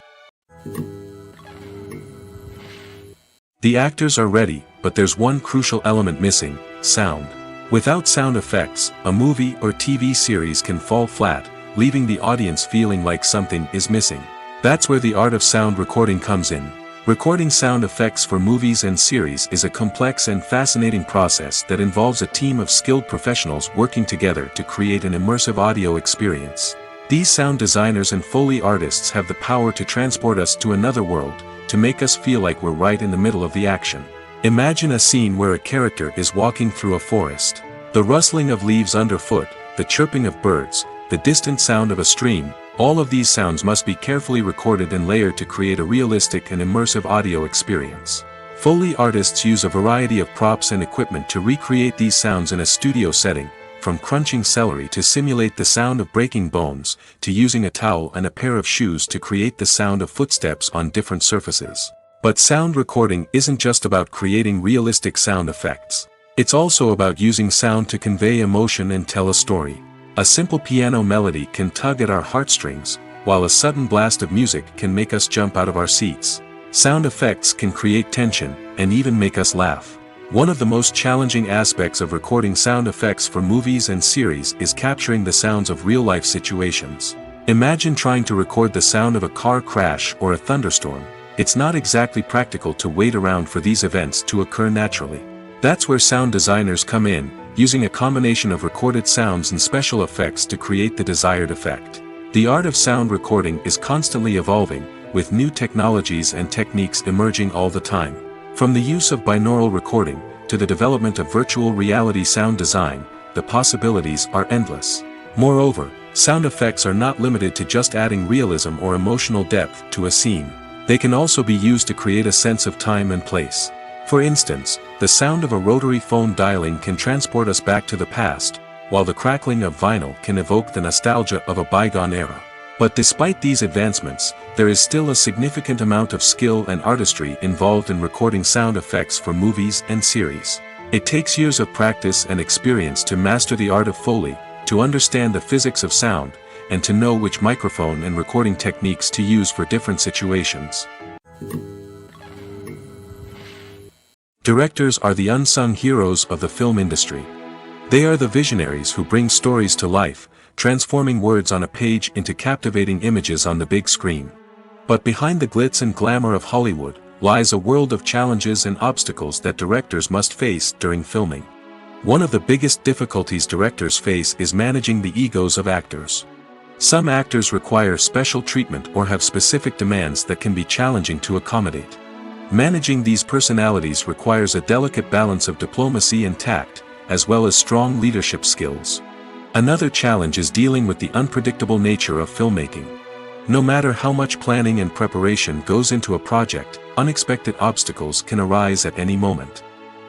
The actors are ready, but there's one crucial element missing: sound. Without sound effects, a movie or TV series can fall flat, leaving the audience feeling like something is missing. That's where the art of sound recording comes in. Recording sound effects for movies and series is a complex and fascinating process that involves a team of skilled professionals working together to create an immersive audio experience. These sound designers and Foley artists have the power to transport us to another world, to make us feel like we're right in the middle of the action. Imagine a scene where a character is walking through a forest. The rustling of leaves underfoot, the chirping of birds, the distant sound of a stream, all of these sounds must be carefully recorded and layered to create a realistic and immersive audio experience. Foley artists use a variety of props and equipment to recreate these sounds in a studio setting, from crunching celery to simulate the sound of breaking bones, to using a towel and a pair of shoes to create the sound of footsteps on different surfaces. But sound recording isn't just about creating realistic sound effects. It's also about using sound to convey emotion and tell a story. A simple piano melody can tug at our heartstrings, while a sudden blast of music can make us jump out of our seats. Sound effects can create tension, and even make us laugh. One of the most challenging aspects of recording sound effects for movies and series is capturing the sounds of real-life situations. Imagine trying to record the sound of a car crash or a thunderstorm. It's not exactly practical to wait around for these events to occur naturally. That's where sound designers come in, using a combination of recorded sounds and special effects to create the desired effect. The art of sound recording is constantly evolving, with new technologies and techniques emerging all the time. From the use of binaural recording, to the development of virtual reality sound design, the possibilities are endless. Moreover, sound effects are not limited to just adding realism or emotional depth to a scene. They can also be used to create a sense of time and place. For instance, the sound of a rotary phone dialing can transport us back to the past, while the crackling of vinyl can evoke the nostalgia of a bygone era. But despite these advancements, there is still a significant amount of skill and artistry involved in recording sound effects for movies and series. It takes years of practice and experience to master the art of Foley, to understand the physics of sound, and to know which microphone and recording techniques to use for different situations. Directors are the unsung heroes of the film industry. They are the visionaries who bring stories to life, transforming words on a page into captivating images on the big screen. But behind the glitz and glamour of Hollywood, lies a world of challenges and obstacles that directors must face during filming. One of the biggest difficulties directors face is managing the egos of actors. Some actors require special treatment or have specific demands that can be challenging to accommodate. Managing these personalities requires a delicate balance of diplomacy and tact, as well as strong leadership skills. Another challenge is dealing with the unpredictable nature of filmmaking. No matter how much planning and preparation goes into a project, unexpected obstacles can arise at any moment.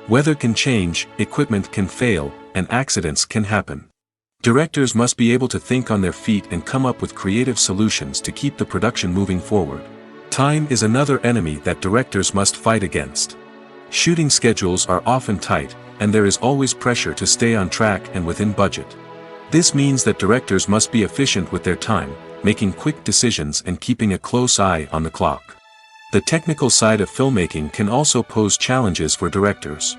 Weather can change, equipment can fail, and accidents can happen. Directors must be able to think on their feet and come up with creative solutions to keep the production moving forward. Time is another enemy that directors must fight against. Shooting schedules are often tight, and there is always pressure to stay on track and within budget. This means that directors must be efficient with their time, making quick decisions and keeping a close eye on the clock. The technical side of filmmaking can also pose challenges for directors.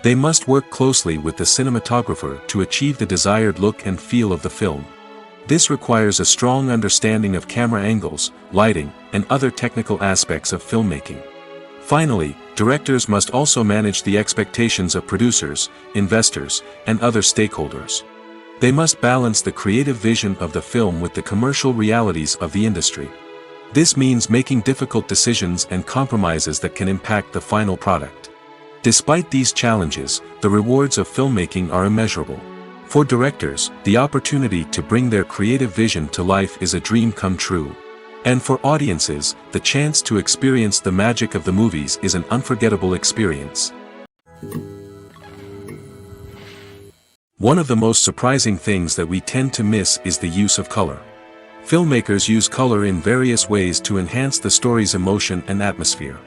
They must work closely with the cinematographer to achieve the desired look and feel of the film. This requires a strong understanding of camera angles, lighting, and other technical aspects of filmmaking. Finally, directors must also manage the expectations of producers, investors, and other stakeholders. They must balance the creative vision of the film with the commercial realities of the industry. This means making difficult decisions and compromises that can impact the final product. Despite these challenges, the rewards of filmmaking are immeasurable. For directors, the opportunity to bring their creative vision to life is a dream come true. And for audiences, the chance to experience the magic of the movies is an unforgettable experience. One of the most surprising things that we tend to miss is the use of color. Filmmakers use color in various ways to enhance the story's emotion and atmosphere.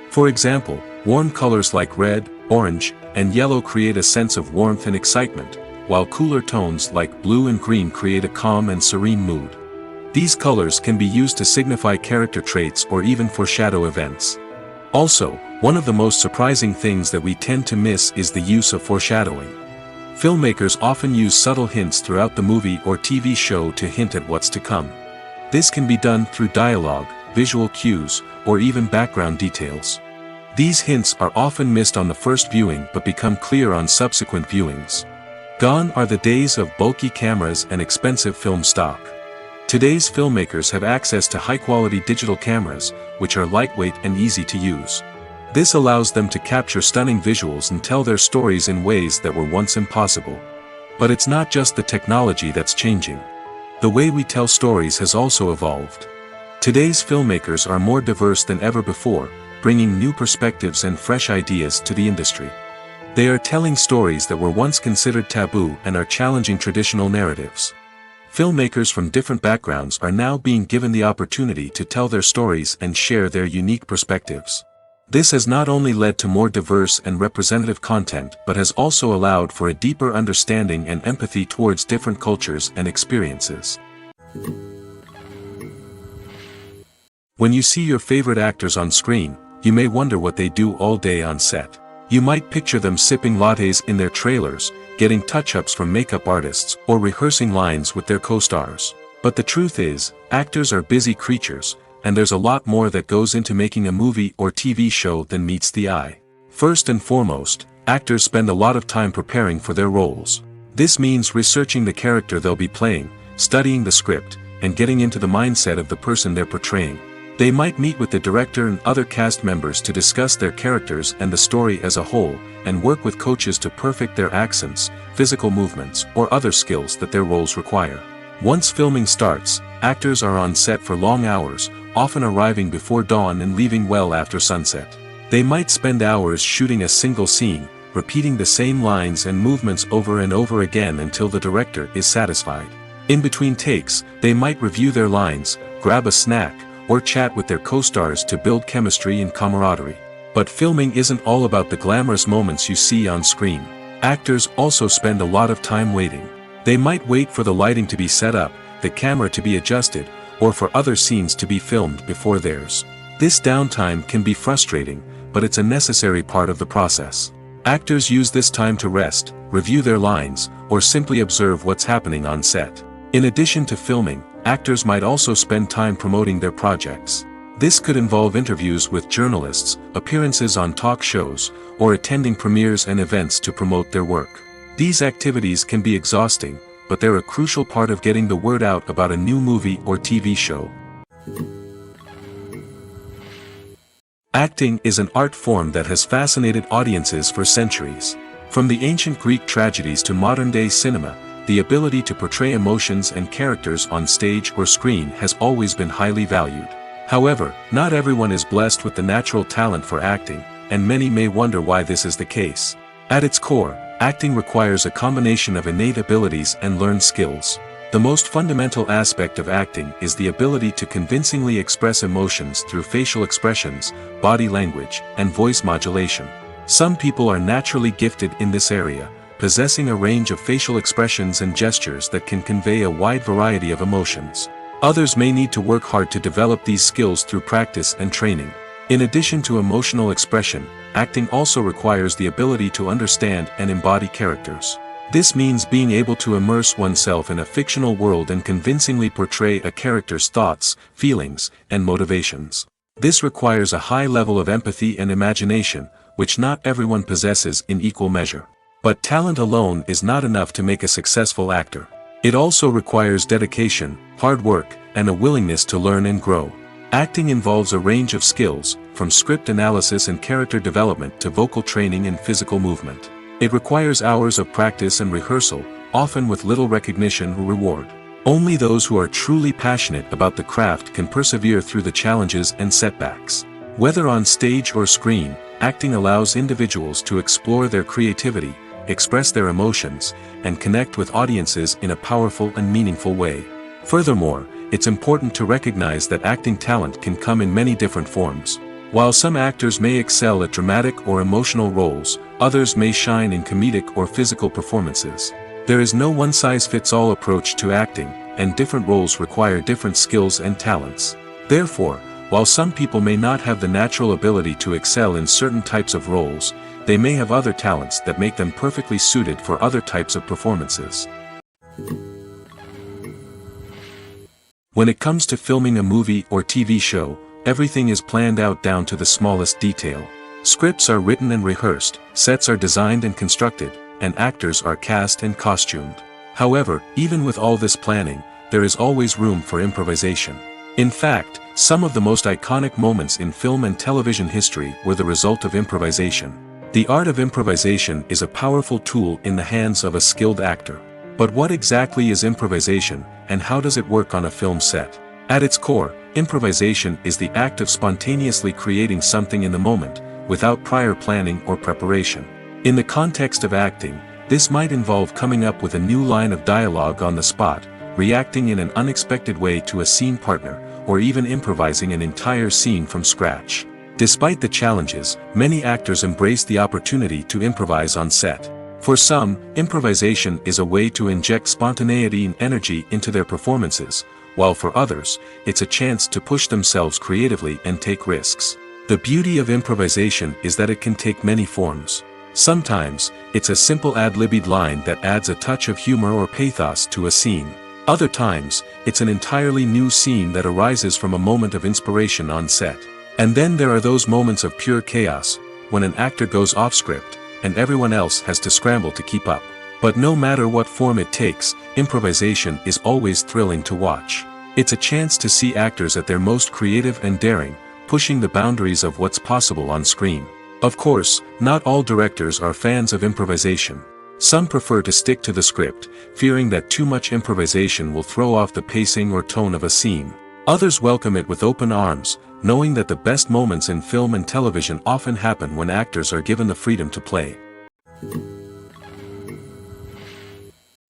For example, warm colors like red, orange, and yellow create a sense of warmth and excitement, while cooler tones like blue and green create a calm and serene mood. These colors can be used to signify character traits or even foreshadow events. Also, one of the most surprising things that we tend to miss is the use of foreshadowing. Filmmakers often use subtle hints throughout the movie or TV show to hint at what's to come. This can be done through dialogue, visual cues, or even background details. These hints are often missed on the first viewing but become clear on subsequent viewings. Gone are the days of bulky cameras and expensive film stock. Today's filmmakers have access to high-quality digital cameras, which are lightweight and easy to use. This allows them to capture stunning visuals and tell their stories in ways that were once impossible. But it's not just the technology that's changing. The way we tell stories has also evolved. Today's filmmakers are more diverse than ever before, bringing new perspectives and fresh ideas to the industry. They are telling stories that were once considered taboo and are challenging traditional narratives. Filmmakers from different backgrounds are now being given the opportunity to tell their stories and share their unique perspectives. This has not only led to more diverse and representative content but has also allowed for a deeper understanding and empathy towards different cultures and experiences. When you see your favorite actors on screen, you may wonder what they do all day on set. You might picture them sipping lattes in their trailers, getting touch-ups from makeup artists, or rehearsing lines with their co-stars. But the truth is, actors are busy creatures, and there's a lot more that goes into making a movie or TV show than meets the eye. First and foremost, actors spend a lot of time preparing for their roles. This means researching the character they'll be playing, studying the script, and getting into the mindset of the person they're portraying. They might meet with the director and other cast members to discuss their characters and the story as a whole, and work with coaches to perfect their accents, physical movements, or other skills that their roles require. Once filming starts, actors are on set for long hours, often arriving before dawn and leaving well after sunset. They might spend hours shooting a single scene, repeating the same lines and movements over and over again until the director is satisfied. In between takes, they might review their lines, grab a snack, or chat with their co-stars to build chemistry and camaraderie. But filming isn't all about the glamorous moments you see on screen. Actors also spend a lot of time waiting. They might wait for the lighting to be set up, the camera to be adjusted, or for other scenes to be filmed before theirs. This downtime can be frustrating, but it's a necessary part of the process. Actors use this time to rest, review their lines, or simply observe what's happening on set. In addition to filming, actors might also spend time promoting their projects. This could involve interviews with journalists, appearances on talk shows, or attending premieres and events to promote their work. These activities can be exhausting, but they're a crucial part of getting the word out about a new movie or TV show. Acting is an art form that has fascinated audiences for centuries. From the ancient Greek tragedies to modern-day cinema, the ability to portray emotions and characters on stage or screen has always been highly valued. However, not everyone is blessed with the natural talent for acting, and many may wonder why this is the case. At its core, acting requires a combination of innate abilities and learned skills. The most fundamental aspect of acting is the ability to convincingly express emotions through facial expressions, body language, and voice modulation. Some people are naturally gifted in this area, possessing a range of facial expressions and gestures that can convey a wide variety of emotions. Others may need to work hard to develop these skills through practice and training. In addition to emotional expression, acting also requires the ability to understand and embody characters. This means being able to immerse oneself in a fictional world and convincingly portray a character's thoughts, feelings, and motivations. This requires a high level of empathy and imagination, which not everyone possesses in equal measure. But talent alone is not enough to make a successful actor. It also requires dedication, hard work, and a willingness to learn and grow. Acting involves a range of skills, from script analysis and character development to vocal training and physical movement. It requires hours of practice and rehearsal, often with little recognition or reward. Only those who are truly passionate about the craft can persevere through the challenges and setbacks. Whether on stage or screen, acting allows individuals to explore their creativity, express their emotions, and connect with audiences in a powerful and meaningful way. Furthermore, it's important to recognize that acting talent can come in many different forms. While some actors may excel at dramatic or emotional roles, others may shine in comedic or physical performances. There is no one-size-fits-all approach to acting, and different roles require different skills and talents. Therefore, while some people may not have the natural ability to excel in certain types of roles, they may have other talents that make them perfectly suited for other types of performances. When it comes to filming a movie or TV show, everything is planned out down to the smallest detail. Scripts are written and rehearsed, sets are designed and constructed, and actors are cast and costumed. However, even with all this planning, there is always room for improvisation. In fact, some of the most iconic moments in film and television history were the result of improvisation. The art of improvisation is a powerful tool in the hands of a skilled actor. But what exactly is improvisation, and how does it work on a film set? At its core, improvisation is the act of spontaneously creating something in the moment, without prior planning or preparation. In the context of acting, this might involve coming up with a new line of dialogue on the spot, reacting in an unexpected way to a scene partner, or even improvising an entire scene from scratch. Despite the challenges, many actors embrace the opportunity to improvise on set. For some, improvisation is a way to inject spontaneity and energy into their performances, while for others, it's a chance to push themselves creatively and take risks. The beauty of improvisation is that it can take many forms. Sometimes, it's a simple ad-libbed line that adds a touch of humor or pathos to a scene. Other times, it's an entirely new scene that arises from a moment of inspiration on set. And then there are those moments of pure chaos, when an actor goes off script, and everyone else has to scramble to keep up. But no matter what form it takes, improvisation is always thrilling to watch. It's a chance to see actors at their most creative and daring, pushing the boundaries of what's possible on screen. Of course, not all directors are fans of improvisation. Some prefer to stick to the script, fearing that too much improvisation will throw off the pacing or tone of a scene. Others welcome it with open arms, knowing that the best moments in film and television often happen when actors are given the freedom to play.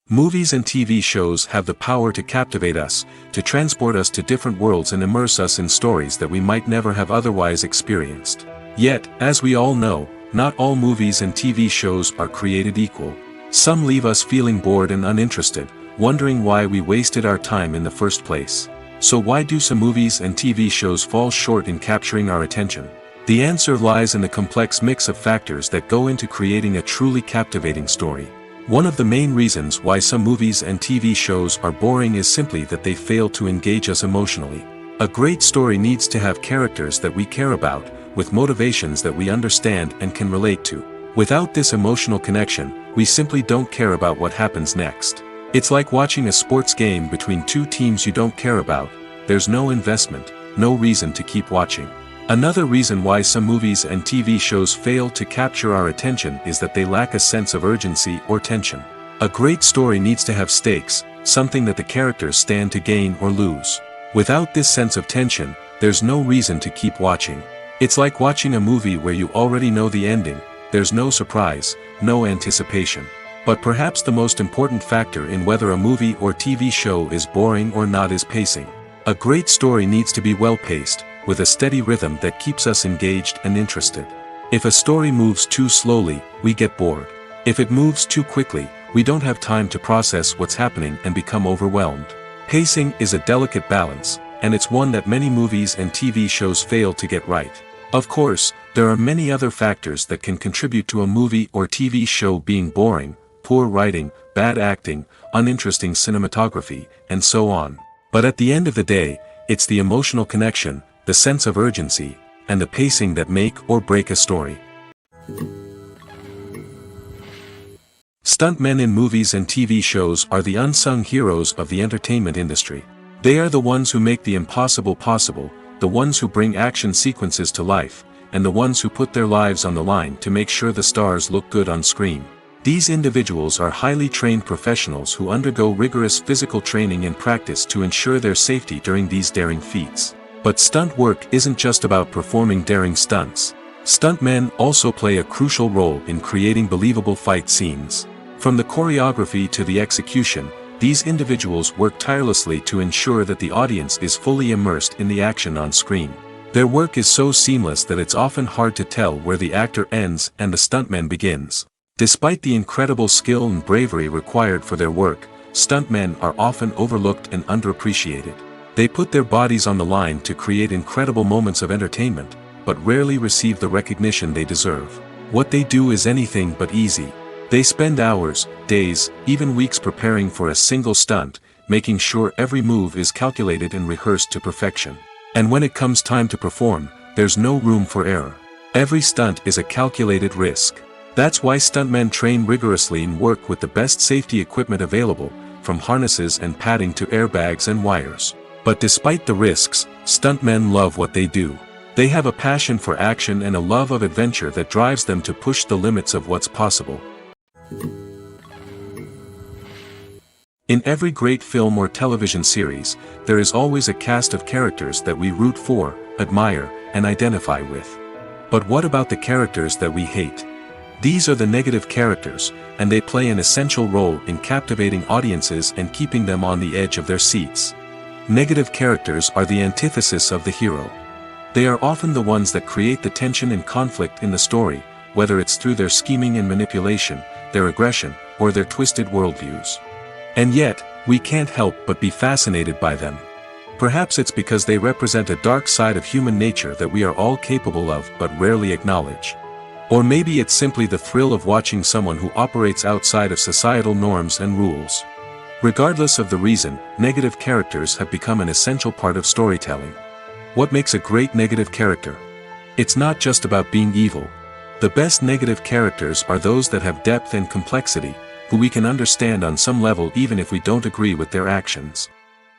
Movies and TV shows have the power to captivate us, to transport us to different worlds and immerse us in stories that we might never have otherwise experienced. Yet, as we all know, not all movies and TV shows are created equal. Some leave us feeling bored and uninterested, wondering why we wasted our time in the first place. So why do some movies and TV shows fall short in capturing our attention? The answer lies in the complex mix of factors that go into creating a truly captivating story. One of the main reasons why some movies and TV shows are boring is simply that they fail to engage us emotionally. A great story needs to have characters that we care about, with motivations that we understand and can relate to. Without this emotional connection, we simply don't care about what happens next. It's like watching a sports game between two teams you don't care about. There's no investment, no reason to keep watching. Another reason why some movies and TV shows fail to capture our attention is that they lack a sense of urgency or tension. A great story needs to have stakes, something that the characters stand to gain or lose. Without this sense of tension, there's no reason to keep watching. It's like watching a movie where you already know the ending, there's no surprise, no anticipation. But perhaps the most important factor in whether a movie or TV show is boring or not is pacing. A great story needs to be well-paced, with a steady rhythm that keeps us engaged and interested. If a story moves too slowly, we get bored. If it moves too quickly, we don't have time to process what's happening and become overwhelmed. Pacing is a delicate balance, and it's one that many movies and TV shows fail to get right. Of course, there are many other factors that can contribute to a movie or TV show being boring: poor writing, bad acting, uninteresting cinematography, and so on. But at the end of the day, it's the emotional connection, the sense of urgency, and the pacing that make or break a story. Stuntmen in movies and TV shows are the unsung heroes of the entertainment industry. They are the ones who make the impossible possible, the ones who bring action sequences to life, and the ones who put their lives on the line to make sure the stars look good on screen. These individuals are highly trained professionals who undergo rigorous physical training and practice to ensure their safety during these daring feats. But stunt work isn't just about performing daring stunts. Stuntmen also play a crucial role in creating believable fight scenes. From the choreography to the execution, these individuals work tirelessly to ensure that the audience is fully immersed in the action on screen. Their work is so seamless that it's often hard to tell where the actor ends and the stuntman begins. Despite the incredible skill and bravery required for their work, stuntmen are often overlooked and underappreciated. They put their bodies on the line to create incredible moments of entertainment, but rarely receive the recognition they deserve. What they do is anything but easy. They spend hours, days, even weeks preparing for a single stunt, making sure every move is calculated and rehearsed to perfection. And when it comes time to perform, there's no room for error. Every stunt is a calculated risk. That's why stuntmen train rigorously and work with the best safety equipment available, from harnesses and padding to airbags and wires. But despite the risks, stuntmen love what they do. They have a passion for action and a love of adventure that drives them to push the limits of what's possible. In every great film or television series, there is always a cast of characters that we root for, admire, and identify with. But what about the characters that we hate? These are the negative characters, and they play an essential role in captivating audiences and keeping them on the edge of their seats. Negative characters are the antithesis of the hero. They are often the ones that create the tension and conflict in the story, whether it's through their scheming and manipulation, their aggression, or their twisted worldviews. And yet, we can't help but be fascinated by them. Perhaps it's because they represent a dark side of human nature that we are all capable of but rarely acknowledge. Or maybe it's simply the thrill of watching someone who operates outside of societal norms and rules. Regardless of the reason, negative characters have become an essential part of storytelling. What makes a great negative character? It's not just about being evil. The best negative characters are those that have depth and complexity, who we can understand on some level even if we don't agree with their actions.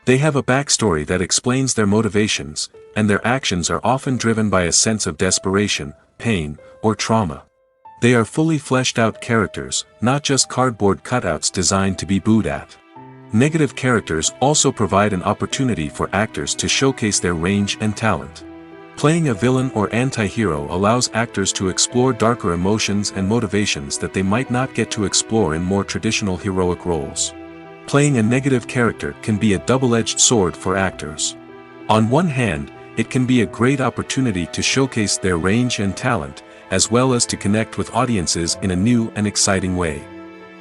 They have a backstory that explains their motivations, and their actions are often driven by a sense of desperation, pain, or trauma. They are fully fleshed out characters, not just cardboard cutouts designed to be booed at. Negative characters also provide an opportunity for actors to showcase their range and talent. Playing a villain or anti-hero allows actors to explore darker emotions and motivations that they might not get to explore in more traditional heroic roles. Playing a negative character can be a double-edged sword for actors. On one hand, it can be a great opportunity to showcase their range and talent, as well as to connect with audiences in a new and exciting way.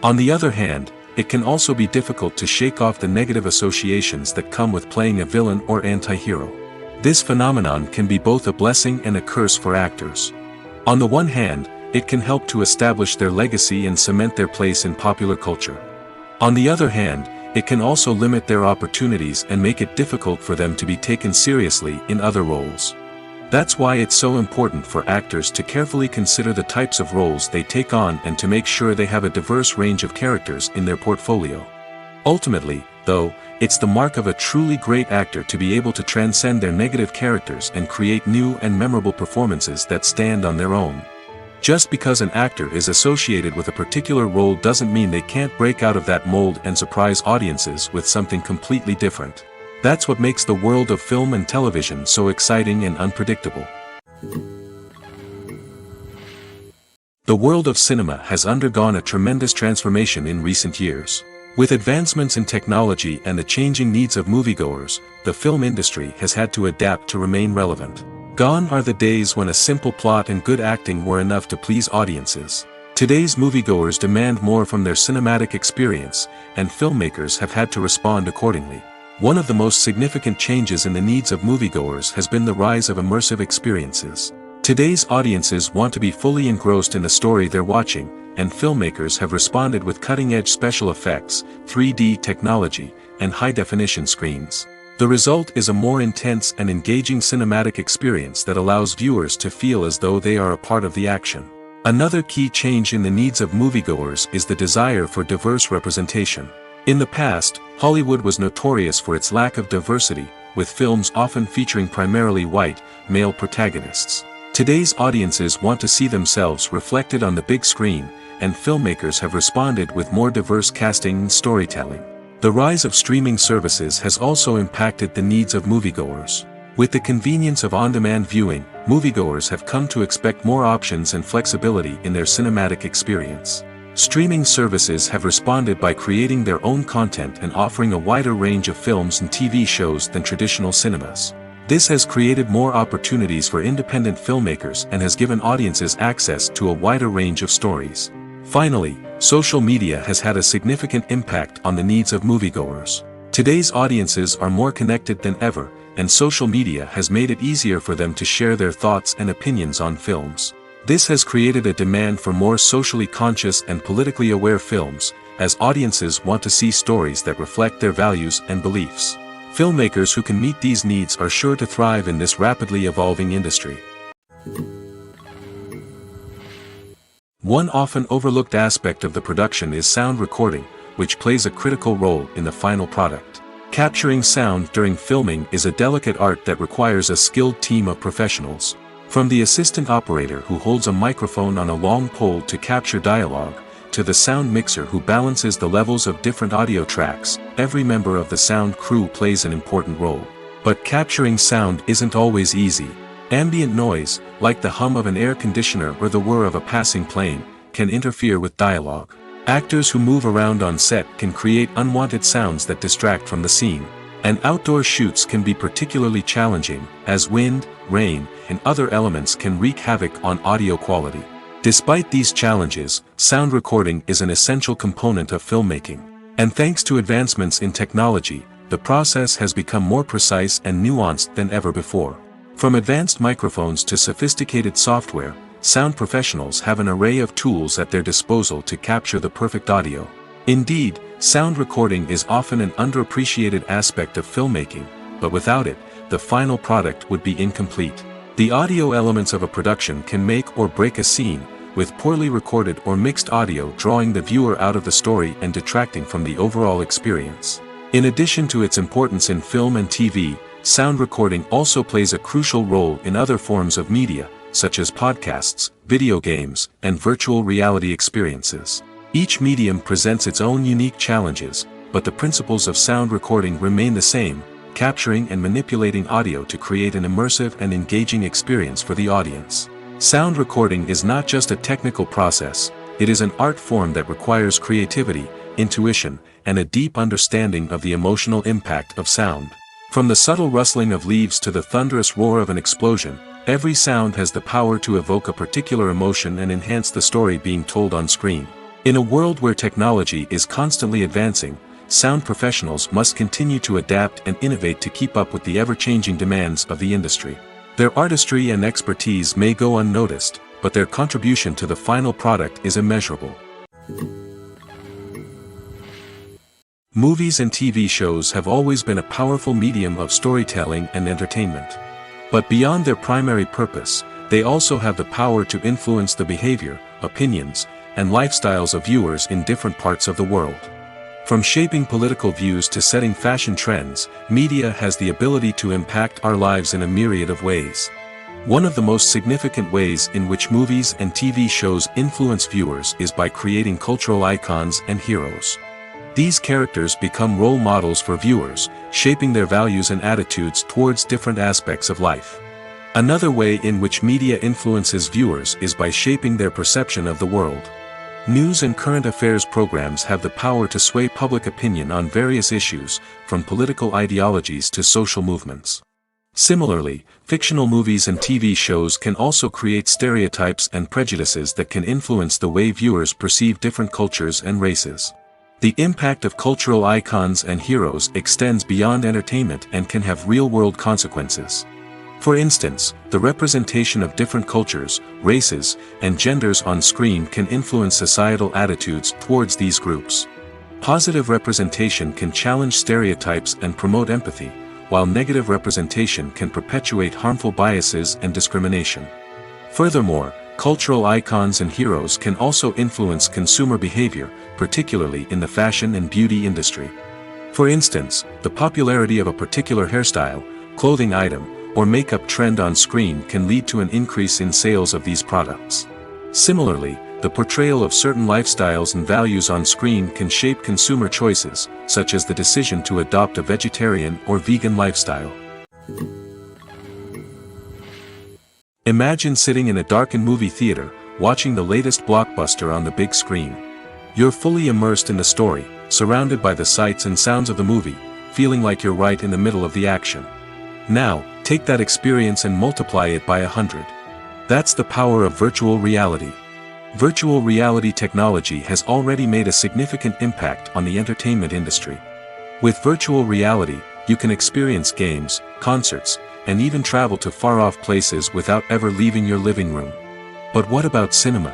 On the other hand, it can also be difficult to shake off the negative associations that come with playing a villain or anti-hero. This phenomenon can be both a blessing and a curse for actors. On the one hand, it can help to establish their legacy and cement their place in popular culture. On the other hand, it can also limit their opportunities and make it difficult for them to be taken seriously in other roles. That's why it's so important for actors to carefully consider the types of roles they take on and to make sure they have a diverse range of characters in their portfolio. Ultimately, though, it's the mark of a truly great actor to be able to transcend their negative characters and create new and memorable performances that stand on their own. Just because an actor is associated with a particular role doesn't mean they can't break out of that mold and surprise audiences with something completely different. That's what makes the world of film and television so exciting and unpredictable. The world of cinema has undergone a tremendous transformation in recent years. With advancements in technology and the changing needs of moviegoers, the film industry has had to adapt to remain relevant. Gone are the days when a simple plot and good acting were enough to please audiences. Today's moviegoers demand more from their cinematic experience, and filmmakers have had to respond accordingly. One of the most significant changes in the needs of moviegoers has been the rise of immersive experiences. Today's audiences want to be fully engrossed in the story they're watching, and filmmakers have responded with cutting-edge special effects, 3D technology, and high-definition screens. The result is a more intense and engaging cinematic experience that allows viewers to feel as though they are a part of the action. Another key change in the needs of moviegoers is the desire for diverse representation. In the past, Hollywood was notorious for its lack of diversity, with films often featuring primarily white, male protagonists. Today's audiences want to see themselves reflected on the big screen, and filmmakers have responded with more diverse casting and storytelling. The rise of streaming services has also impacted the needs of moviegoers. With the convenience of on-demand viewing, moviegoers have come to expect more options and flexibility in their cinematic experience. Streaming services have responded by creating their own content and offering a wider range of films and TV shows than traditional cinemas. This has created more opportunities for independent filmmakers and has given audiences access to a wider range of stories. Finally, social media has had a significant impact on the needs of moviegoers. Today's audiences are more connected than ever, and social media has made it easier for them to share their thoughts and opinions on films. This has created a demand for more socially conscious and politically aware films, as audiences want to see stories that reflect their values and beliefs. Filmmakers who can meet these needs are sure to thrive in this rapidly evolving industry. One often overlooked aspect of the production is sound recording, which plays a critical role in the final product. Capturing sound during filming is a delicate art that requires a skilled team of professionals. From the assistant operator who holds a microphone on a long pole to capture dialogue, to the sound mixer who balances the levels of different audio tracks, every member of the sound crew plays an important role. But capturing sound isn't always easy. Ambient noise, like the hum of an air conditioner or the whir of a passing plane, can interfere with dialogue. Actors who move around on set can create unwanted sounds that distract from the scene. And outdoor shoots can be particularly challenging, as wind, rain, and other elements can wreak havoc on audio quality. Despite these challenges, sound recording is an essential component of filmmaking. And thanks to advancements in technology, the process has become more precise and nuanced than ever before. From advanced microphones to sophisticated software, sound professionals have an array of tools at their disposal to capture the perfect audio. Indeed, sound recording is often an underappreciated aspect of filmmaking, but without it, the final product would be incomplete. The audio elements of a production can make or break a scene, with poorly recorded or mixed audio drawing the viewer out of the story and detracting from the overall experience. In addition to its importance in film and TV, sound recording also plays a crucial role in other forms of media, such as podcasts, video games, and virtual reality experiences. Each medium presents its own unique challenges, but the principles of sound recording remain the same: capturing and manipulating audio to create an immersive and engaging experience for the audience. Sound recording is not just a technical process, it is an art form that requires creativity, intuition, and a deep understanding of the emotional impact of sound. From the subtle rustling of leaves to the thunderous roar of an explosion, every sound has the power to evoke a particular emotion and enhance the story being told on screen. In a world where technology is constantly advancing, sound professionals must continue to adapt and innovate to keep up with the ever-changing demands of the industry. Their artistry and expertise may go unnoticed, but their contribution to the final product is immeasurable. Movies and TV shows have always been a powerful medium of storytelling and entertainment. But beyond their primary purpose, they also have the power to influence the behavior, opinions, and lifestyles of viewers in different parts of the world. From shaping political views to setting fashion trends, media has the ability to impact our lives in a myriad of ways. One of the most significant ways in which movies and TV shows influence viewers is by creating cultural icons and heroes. These characters become role models for viewers, shaping their values and attitudes towards different aspects of life. Another way in which media influences viewers is by shaping their perception of the world. News and current affairs programs have the power to sway public opinion on various issues, from political ideologies to social movements. Similarly, fictional movies and TV shows can also create stereotypes and prejudices that can influence the way viewers perceive different cultures and races. The impact of cultural icons and heroes extends beyond entertainment and can have real-world consequences. For instance, the representation of different cultures, races, and genders on screen can influence societal attitudes towards these groups. Positive representation can challenge stereotypes and promote empathy, while negative representation can perpetuate harmful biases and discrimination. Furthermore, cultural icons and heroes can also influence consumer behavior, particularly in the fashion and beauty industry. For instance, the popularity of a particular hairstyle, clothing item, or makeup trend on screen can lead to an increase in sales of these products. Similarly, the portrayal of certain lifestyles and values on screen can shape consumer choices, such as the decision to adopt a vegetarian or vegan lifestyle. Imagine sitting in a darkened movie theater, watching the latest blockbuster on the big screen. You're fully immersed in the story, surrounded by the sights and sounds of the movie, feeling like you're right in the middle of the action. Now, Take that experience and multiply it by 100. That's the power of virtual reality. Virtual reality technology has already made a significant impact on the entertainment industry. With virtual reality, you can experience games, concerts, and even travel to far-off places without ever leaving your living room. But what about cinema?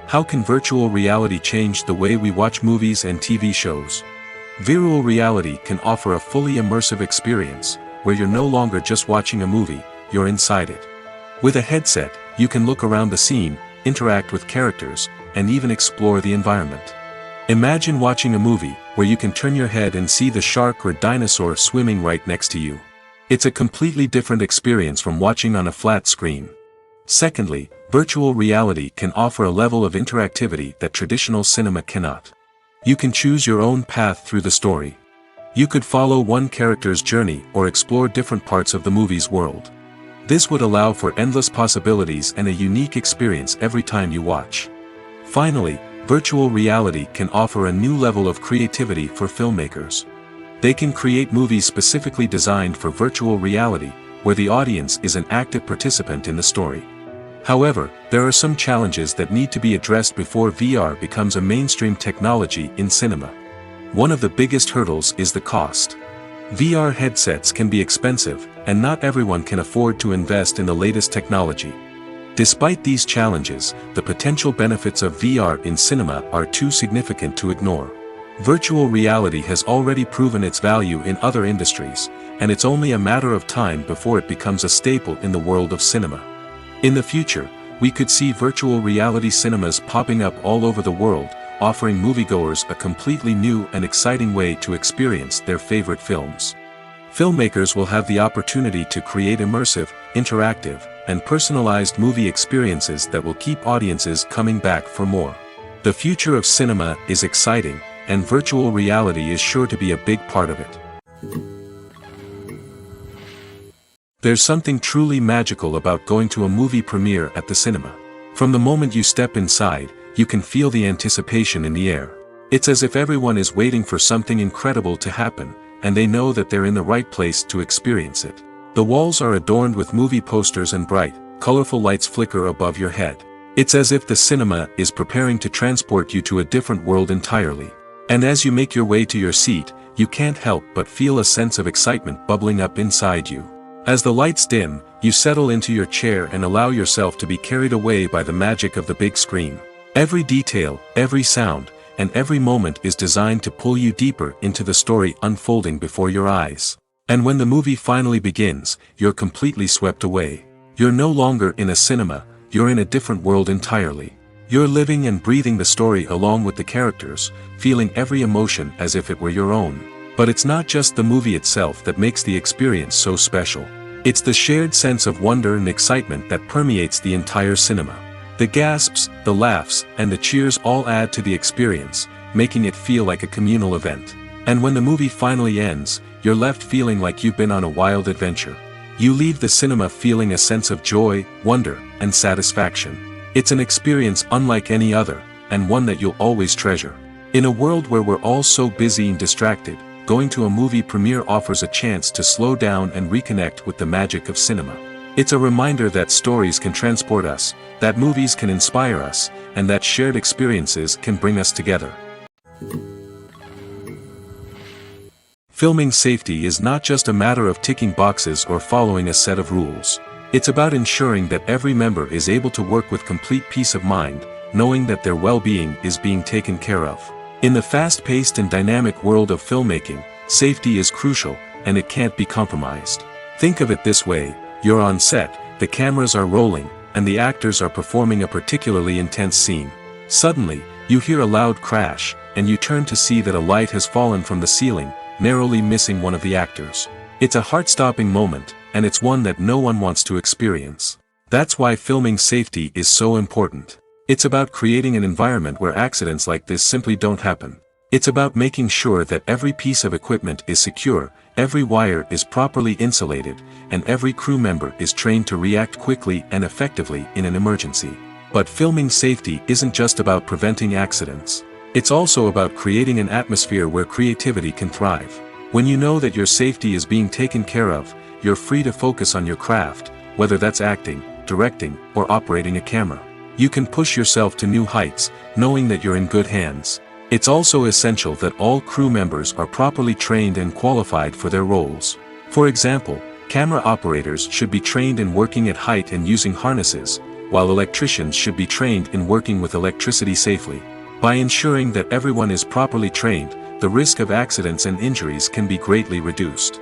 How can virtual reality change the way we watch movies and TV shows? Virtual reality can offer a fully immersive experience, where you're no longer just watching a movie, you're inside it. With a headset, you can look around the scene, interact with characters, and even explore the environment. Imagine watching a movie, where you can turn your head and see the shark or dinosaur swimming right next to you. It's a completely different experience from watching on a flat screen. Secondly, virtual reality can offer a level of interactivity that traditional cinema cannot. You can choose your own path through the story. You could follow one character's journey or explore different parts of the movie's world. This would allow for endless possibilities and a unique experience every time you watch. Finally, virtual reality can offer a new level of creativity for filmmakers. They can create movies specifically designed for virtual reality, where the audience is an active participant in the story. However, there are some challenges that need to be addressed before VR becomes a mainstream technology in cinema. One of the biggest hurdles is the cost. VR headsets can be expensive, and not everyone can afford to invest in the latest technology. Despite these challenges, the potential benefits of VR in cinema are too significant to ignore. Virtual reality has already proven its value in other industries, and it's only a matter of time before it becomes a staple in the world of cinema. In the future, we could see virtual reality cinemas popping up all over the world, offering moviegoers a completely new and exciting way to experience their favorite films. Filmmakers will have the opportunity to create immersive, interactive, and personalized movie experiences that will keep audiences coming back for more. The future of cinema is exciting, and virtual reality is sure to be a big part of it. There's something truly magical about going to a movie premiere at the cinema. From the moment you step inside, you can feel the anticipation in the air. It's as if everyone is waiting for something incredible to happen, and they know that they're in the right place to experience it. The walls are adorned with movie posters and bright, colorful lights flicker above your head. It's as if the cinema is preparing to transport you to a different world entirely. And as you make your way to your seat, you can't help but feel a sense of excitement bubbling up inside you. As the lights dim, you settle into your chair and allow yourself to be carried away by the magic of the big screen. Every detail, every sound, and every moment is designed to pull you deeper into the story unfolding before your eyes. And when the movie finally begins, you're completely swept away. You're no longer in a cinema, you're in a different world entirely. You're living and breathing the story along with the characters, feeling every emotion as if it were your own. But it's not just the movie itself that makes the experience so special. It's the shared sense of wonder and excitement that permeates the entire cinema. The gasps, the laughs, and the cheers all add to the experience, making it feel like a communal event. And when the movie finally ends, you're left feeling like you've been on a wild adventure. You leave the cinema feeling a sense of joy, wonder, and satisfaction. It's an experience unlike any other, and one that you'll always treasure. In a world where we're all so busy and distracted, going to a movie premiere offers a chance to slow down and reconnect with the magic of cinema. It's a reminder that stories can transport us, that movies can inspire us, and that shared experiences can bring us together. Filming safety is not just a matter of ticking boxes or following a set of rules. It's about ensuring that every member is able to work with complete peace of mind, knowing that their well-being is being taken care of. In the fast-paced and dynamic world of filmmaking, safety is crucial, and it can't be compromised. Think of it this way: you're on set, the cameras are rolling, and the actors are performing a particularly intense scene. Suddenly, you hear a loud crash, and you turn to see that a light has fallen from the ceiling, narrowly missing one of the actors. It's a heart-stopping moment, and it's one that no one wants to experience. That's why filming safety is so important. It's about creating an environment where accidents like this simply don't happen. It's about making sure that every piece of equipment is secure, every wire is properly insulated, and every crew member is trained to react quickly and effectively in an emergency. But filming safety isn't just about preventing accidents. It's also about creating an atmosphere where creativity can thrive. When you know that your safety is being taken care of, you're free to focus on your craft, whether that's acting, directing, or operating a camera. You can push yourself to new heights, knowing that you're in good hands. It's also essential that all crew members are properly trained and qualified for their roles. For example, camera operators should be trained in working at height and using harnesses, while electricians should be trained in working with electricity safely. By ensuring that everyone is properly trained, the risk of accidents and injuries can be greatly reduced.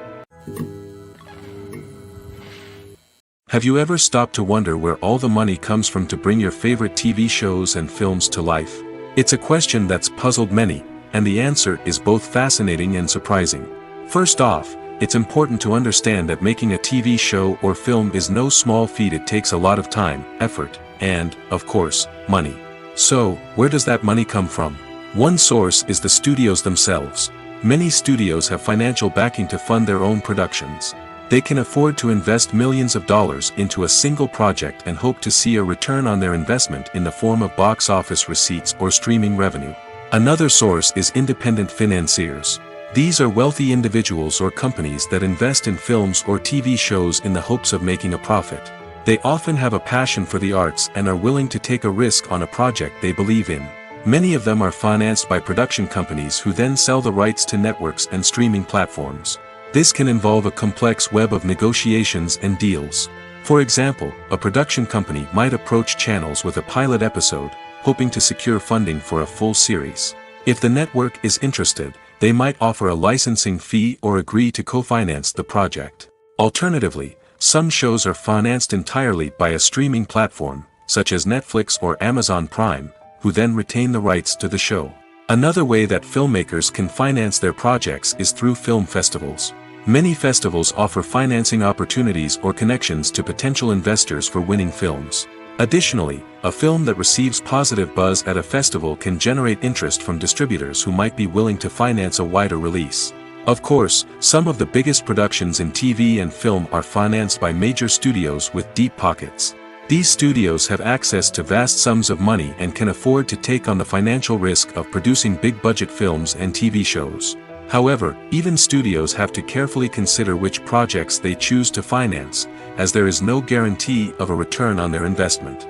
Have you ever stopped to wonder where all the money comes from to bring your favorite TV shows and films to life? It's a question that's puzzled many, and the answer is both fascinating and surprising. First off, it's important to understand that making a TV show or film is no small feat. It takes a lot of time, effort, and, of course, money. So, where does that money come from? One source is the studios themselves. Many studios have financial backing to fund their own productions. They can afford to invest millions of dollars into a single project and hope to see a return on their investment in the form of box office receipts or streaming revenue. Another source is independent financiers. These are wealthy individuals or companies that invest in films or TV shows in the hopes of making a profit. They often have a passion for the arts and are willing to take a risk on a project they believe in. Many of them are financed by production companies who then sell the rights to networks and streaming platforms. This can involve a complex web of negotiations and deals. For example, a production company might approach channels with a pilot episode, hoping to secure funding for a full series. If the network is interested, they might offer a licensing fee or agree to co-finance the project. Alternatively, some shows are financed entirely by a streaming platform, such as Netflix or Amazon Prime, who then retain the rights to the show. Another way that filmmakers can finance their projects is through film festivals. Many festivals offer financing opportunities or connections to potential investors for winning films. Additionally, a film that receives positive buzz at a festival can generate interest from distributors who might be willing to finance a wider release. Of course, some of the biggest productions in TV and film are financed by major studios with deep pockets. These studios have access to vast sums of money and can afford to take on the financial risk of producing big-budget films and TV shows. However, even studios have to carefully consider which projects they choose to finance, as there is no guarantee of a return on their investment.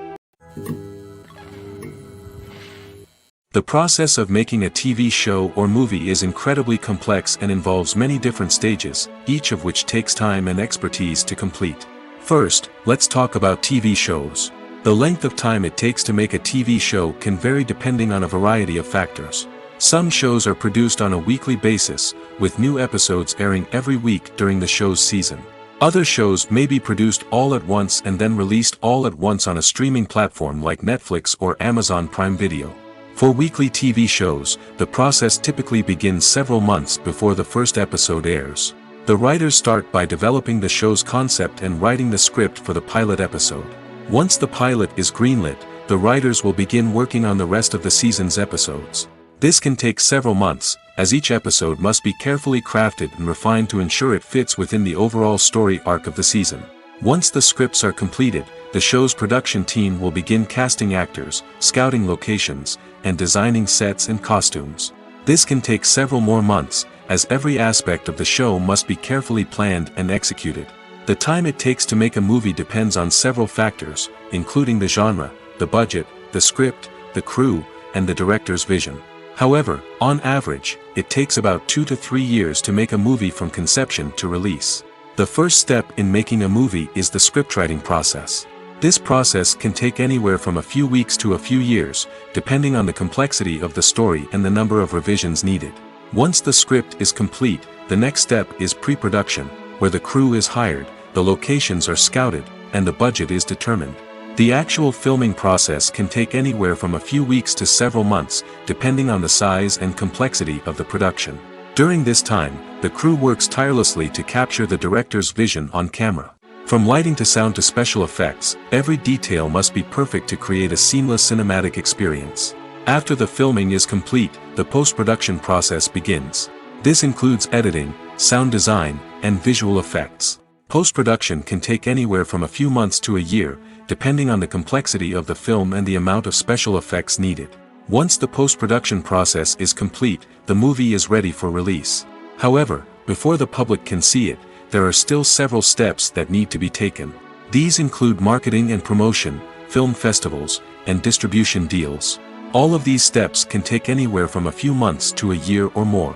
The process of making a TV show or movie is incredibly complex and involves many different stages, each of which takes time and expertise to complete. First, let's talk about TV shows. The length of time it takes to make a TV show can vary depending on a variety of factors. Some shows are produced on a weekly basis, with new episodes airing every week during the show's season. Other shows may be produced all at once and then released all at once on a streaming platform like Netflix or Amazon Prime Video. For weekly TV shows, the process typically begins several months before the first episode airs. The writers start by developing the show's concept and writing the script for the pilot episode. Once the pilot is greenlit, the writers will begin working on the rest of the season's episodes. This can take several months, as each episode must be carefully crafted and refined to ensure it fits within the overall story arc of the season. Once the scripts are completed, the show's production team will begin casting actors, scouting locations, and designing sets and costumes. This can take several more months, as every aspect of the show must be carefully planned and executed. The time it takes to make a movie depends on several factors, including the genre, the budget, the script, the crew, and the director's vision. However, on average, it takes about 2 to 3 years to make a movie from conception to release. The first step in making a movie is the scriptwriting process. This process can take anywhere from a few weeks to a few years, depending on the complexity of the story and the number of revisions needed. Once the script is complete, the next step is pre-production, where the crew is hired, the locations are scouted, and the budget is determined. The actual filming process can take anywhere from a few weeks to several months, depending on the size and complexity of the production. During this time, the crew works tirelessly to capture the director's vision on camera. From lighting to sound to special effects, every detail must be perfect to create a seamless cinematic experience. After the filming is complete, the post-production process begins. This includes editing, sound design, and visual effects. Post-production can take anywhere from a few months to a year, depending on the complexity of the film and the amount of special effects needed. Once the post-production process is complete, the movie is ready for release. However, before the public can see it, there are still several steps that need to be taken. These include marketing and promotion, film festivals, and distribution deals. All of these steps can take anywhere from a few months to a year or more.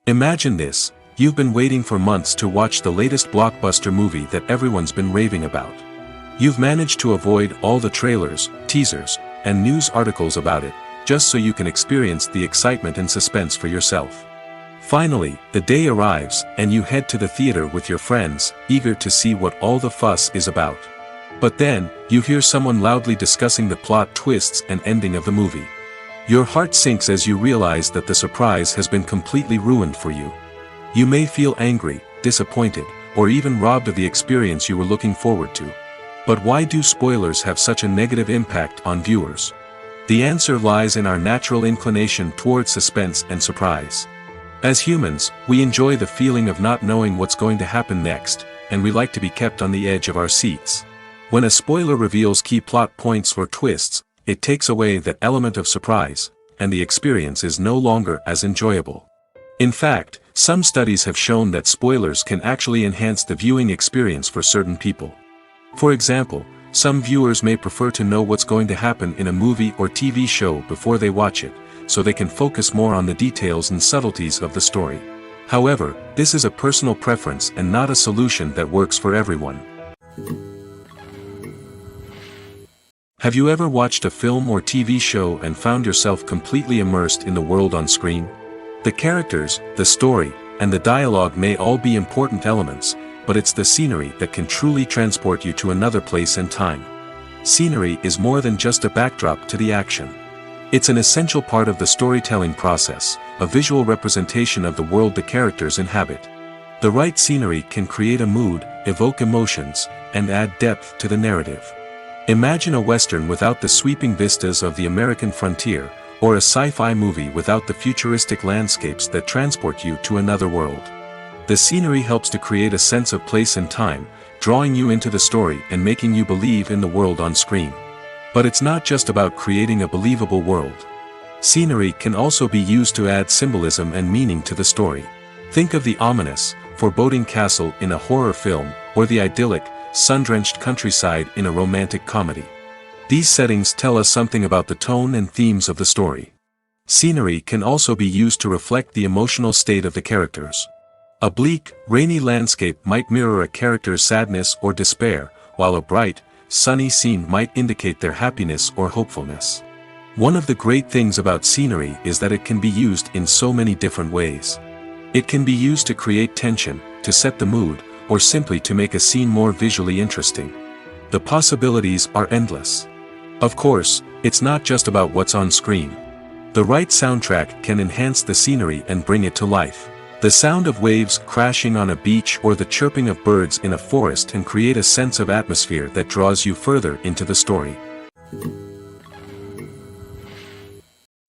Imagine this: you've been waiting for months to watch the latest blockbuster movie that everyone's been raving about. You've managed to avoid all the trailers, teasers, and news articles about it, just so you can experience the excitement and suspense for yourself. Finally, the day arrives, and you head to the theater with your friends, eager to see what all the fuss is about. But then, you hear someone loudly discussing the plot twists and ending of the movie. Your heart sinks as you realize that the surprise has been completely ruined for you. You may feel angry, disappointed, or even robbed of the experience you were looking forward to. But why do spoilers have such a negative impact on viewers? The answer lies in our natural inclination toward suspense and surprise. As humans, we enjoy the feeling of not knowing what's going to happen next, and we like to be kept on the edge of our seats. When a spoiler reveals key plot points or twists, it takes away that element of surprise, and the experience is no longer as enjoyable. In fact, some studies have shown that spoilers can actually enhance the viewing experience for certain people. For example, some viewers may prefer to know what's going to happen in a movie or TV show before they watch it, so they can focus more on the details and subtleties of the story. However, this is a personal preference and not a solution that works for everyone. Have you ever watched a film or TV show and found yourself completely immersed in the world on screen? The characters, the story, and the dialogue may all be important elements, but it's the scenery that can truly transport you to another place and time. Scenery is more than just a backdrop to the action. It's an essential part of the storytelling process, a visual representation of the world the characters inhabit. The right scenery can create a mood, evoke emotions, and add depth to the narrative. Imagine a Western without the sweeping vistas of the American frontier, or a sci-fi movie without the futuristic landscapes that transport you to another world. The scenery helps to create a sense of place and time, drawing you into the story and making you believe in the world on screen. But it's not just about creating a believable world. Scenery can also be used to add symbolism and meaning to the story. Think of the ominous, foreboding castle in a horror film, or the idyllic, sun-drenched countryside in a romantic comedy. These settings tell us something about the tone and themes of the story. Scenery can also be used to reflect the emotional state of the characters. A bleak, rainy landscape might mirror a character's sadness or despair, while a bright, sunny scene might indicate their happiness or hopefulness. One of the great things about scenery is that it can be used in so many different ways. It can be used to create tension, to set the mood, or simply to make a scene more visually interesting. The possibilities are endless. Of course, it's not just about what's on screen. The right soundtrack can enhance the scenery and bring it to life. The sound of waves crashing on a beach or the chirping of birds in a forest can create a sense of atmosphere that draws you further into the story.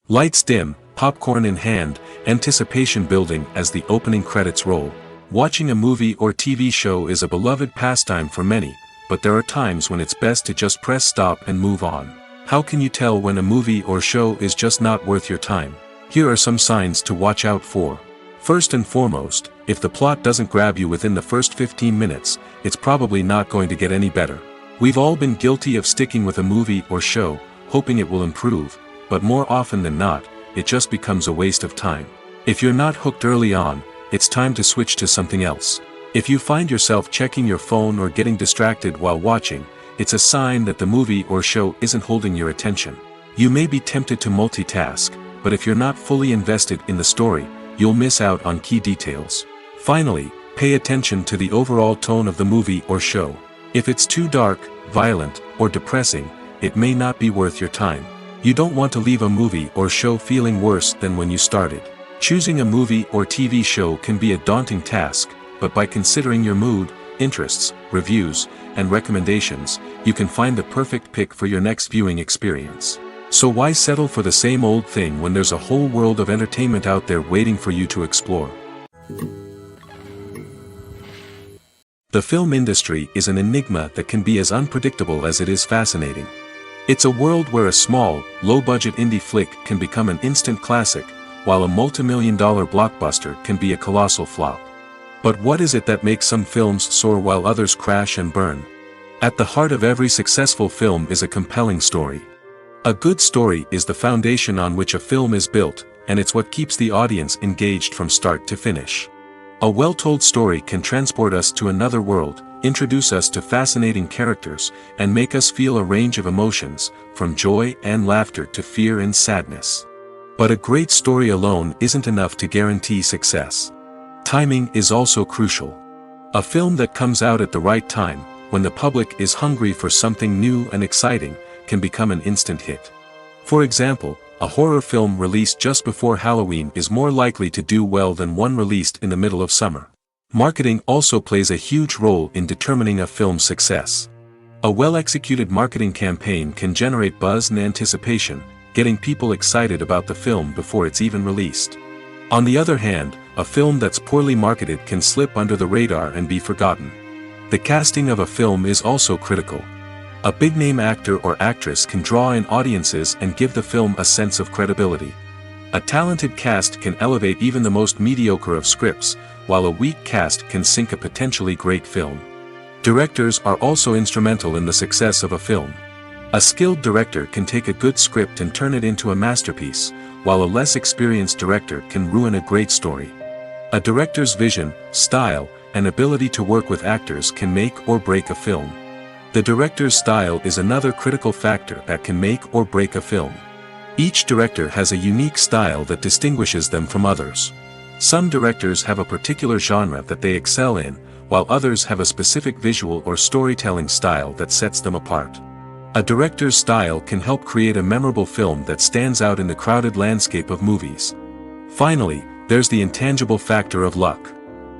Lights dim, popcorn in hand, anticipation building as the opening credits roll. Watching a movie or TV show is a beloved pastime for many, but there are times when it's best to just press stop and move on. How can you tell when a movie or show is just not worth your time? Here are some signs to watch out for. First and foremost, if the plot doesn't grab you within the first 15 minutes, it's probably not going to get any better. We've all been guilty of sticking with a movie or show, hoping it will improve, but more often than not, it just becomes a waste of time. If you're not hooked early on, it's time to switch to something else. If you find yourself checking your phone or getting distracted while watching, it's a sign that the movie or show isn't holding your attention. You may be tempted to multitask, but if you're not fully invested in the story, you'll miss out on key details. Finally, pay attention to the overall tone of the movie or show. If it's too dark, violent, or depressing, it may not be worth your time. You don't want to leave a movie or show feeling worse than when you started. Choosing a movie or TV show can be a daunting task, but by considering your mood, interests, reviews, and recommendations, you can find the perfect pick for your next viewing experience. So why settle for the same old thing when there's a whole world of entertainment out there waiting for you to explore? The film industry is an enigma that can be as unpredictable as it is fascinating. It's a world where a small, low-budget indie flick can become an instant classic, while a multi-million-dollar blockbuster can be a colossal flop. But what is it that makes some films soar while others crash and burn? At the heart of every successful film is a compelling story. A good story is the foundation on which a film is built, and it's what keeps the audience engaged from start to finish. A well-told story can transport us to another world, introduce us to fascinating characters, and make us feel a range of emotions, from joy and laughter to fear and sadness. But a great story alone isn't enough to guarantee success. Timing is also crucial. A film that comes out at the right time, when the public is hungry for something new and exciting, can become an instant hit. For example, a horror film released just before Halloween is more likely to do well than one released in the middle of summer. Marketing also plays a huge role in determining a film's success. A well-executed marketing campaign can generate buzz and anticipation, getting people excited about the film before it's even released. On the other hand, a film that's poorly marketed can slip under the radar and be forgotten. The casting of a film is also critical. A big-name actor or actress can draw in audiences and give the film a sense of credibility. A talented cast can elevate even the most mediocre of scripts, while a weak cast can sink a potentially great film. Directors are also instrumental in the success of a film. A skilled director can take a good script and turn it into a masterpiece, while a less experienced director can ruin a great story. A director's vision, style, and ability to work with actors can make or break a film. The director's style is another critical factor that can make or break a film. Each director has a unique style that distinguishes them from others. Some directors have a particular genre that they excel in, while others have a specific visual or storytelling style that sets them apart. A director's style can help create a memorable film that stands out in the crowded landscape of movies. Finally, there's the intangible factor of luck.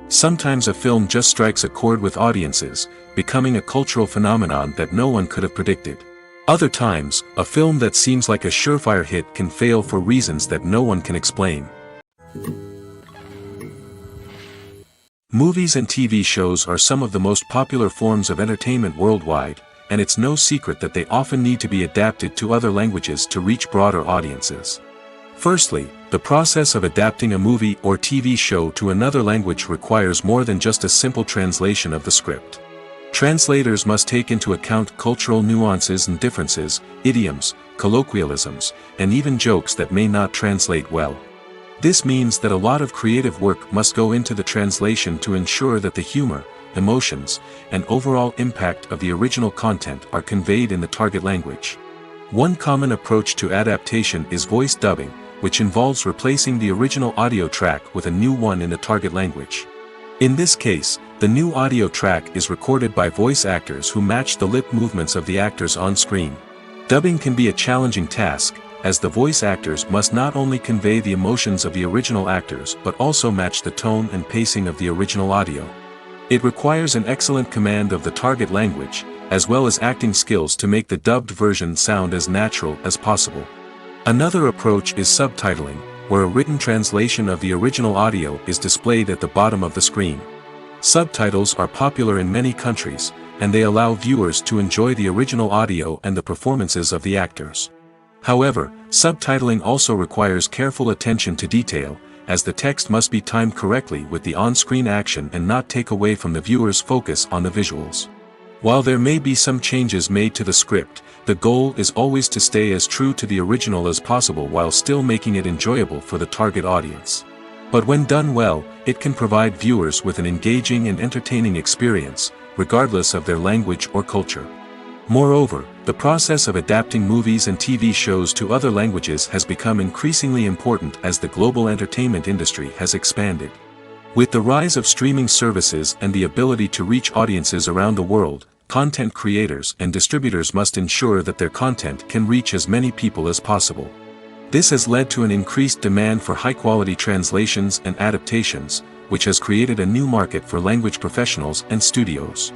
Sometimes a film just strikes a chord with audiences, becoming a cultural phenomenon that no one could have predicted. Other times, a film that seems like a surefire hit can fail for reasons that no one can explain. Movies and TV shows are some of the most popular forms of entertainment worldwide, and it's no secret that they often need to be adapted to other languages to reach broader audiences. Firstly, the process of adapting a movie or TV show to another language requires more than just a simple translation of the script. Translators must take into account cultural nuances and differences, idioms, colloquialisms, and even jokes that may not translate well. This means that a lot of creative work must go into the translation to ensure that the humor, emotions, and overall impact of the original content are conveyed in the target language. One common approach to adaptation is voice dubbing, which involves replacing the original audio track with a new one in the target language. In this case, the new audio track is recorded by voice actors who match the lip movements of the actors on screen. Dubbing can be a challenging task, as the voice actors must not only convey the emotions of the original actors but also match the tone and pacing of the original audio. It requires an excellent command of the target language, as well as acting skills to make the dubbed version sound as natural as possible. Another approach is subtitling, where a written translation of the original audio is displayed at the bottom of the screen. Subtitles are popular in many countries, and they allow viewers to enjoy the original audio and the performances of the actors. However, subtitling also requires careful attention to detail, as the text must be timed correctly with the on-screen action and not take away from the viewer's focus on the visuals. While there may be some changes made to the script, the goal is always to stay as true to the original as possible while still making it enjoyable for the target audience. But when done well, it can provide viewers with an engaging and entertaining experience, regardless of their language or culture. Moreover, the process of adapting movies and TV shows to other languages has become increasingly important as the global entertainment industry has expanded. With the rise of streaming services and the ability to reach audiences around the world, content creators and distributors must ensure that their content can reach as many people as possible. This has led to an increased demand for high-quality translations and adaptations, which has created a new market for language professionals and studios.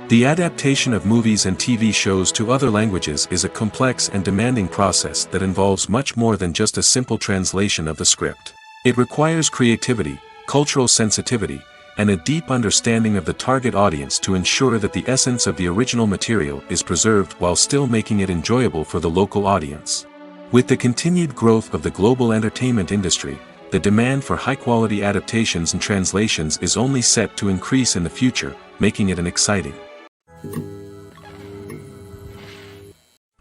The adaptation of movies and TV shows to other languages is a complex and demanding process that involves much more than just a simple translation of the script. It requires creativity, cultural sensitivity, and a deep understanding of the target audience to ensure that the essence of the original material is preserved while still making it enjoyable for the local audience. With the continued growth of the global entertainment industry, the demand for high-quality adaptations and translations is only set to increase in the future, making it exciting.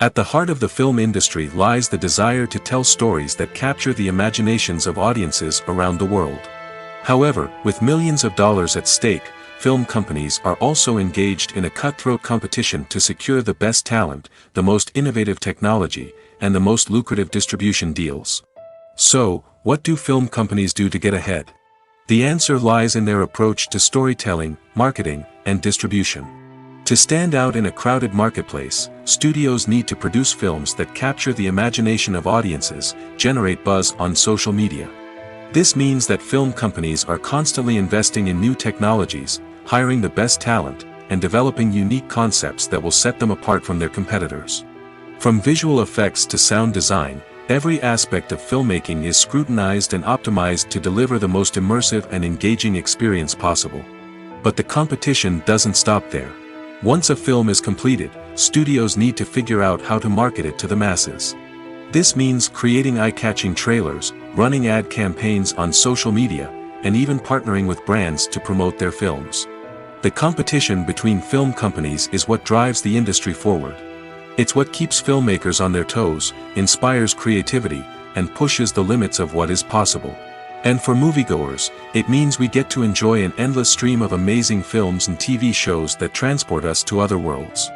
At the heart of the film industry lies the desire to tell stories that capture the imaginations of audiences around the world. However, with millions of dollars at stake, film companies are also engaged in a cutthroat competition to secure the best talent, the most innovative technology, and the most lucrative distribution deals. So, what do film companies do to get ahead? The answer lies in their approach to storytelling, marketing, and distribution. To stand out in a crowded marketplace, studios need to produce films that capture the imagination of audiences, generate buzz on social media. This means that film companies are constantly investing in new technologies, hiring the best talent, and developing unique concepts that will set them apart from their competitors. From visual effects to sound design, every aspect of filmmaking is scrutinized and optimized to deliver the most immersive and engaging experience possible. But the competition doesn't stop there. Once a film is completed, studios need to figure out how to market it to the masses. This means creating eye-catching trailers, running ad campaigns on social media, and even partnering with brands to promote their films. The competition between film companies is what drives the industry forward. It's what keeps filmmakers on their toes, inspires creativity, and pushes the limits of what is possible. And for moviegoers, it means we get to enjoy an endless stream of amazing films and TV shows that transport us to other worlds.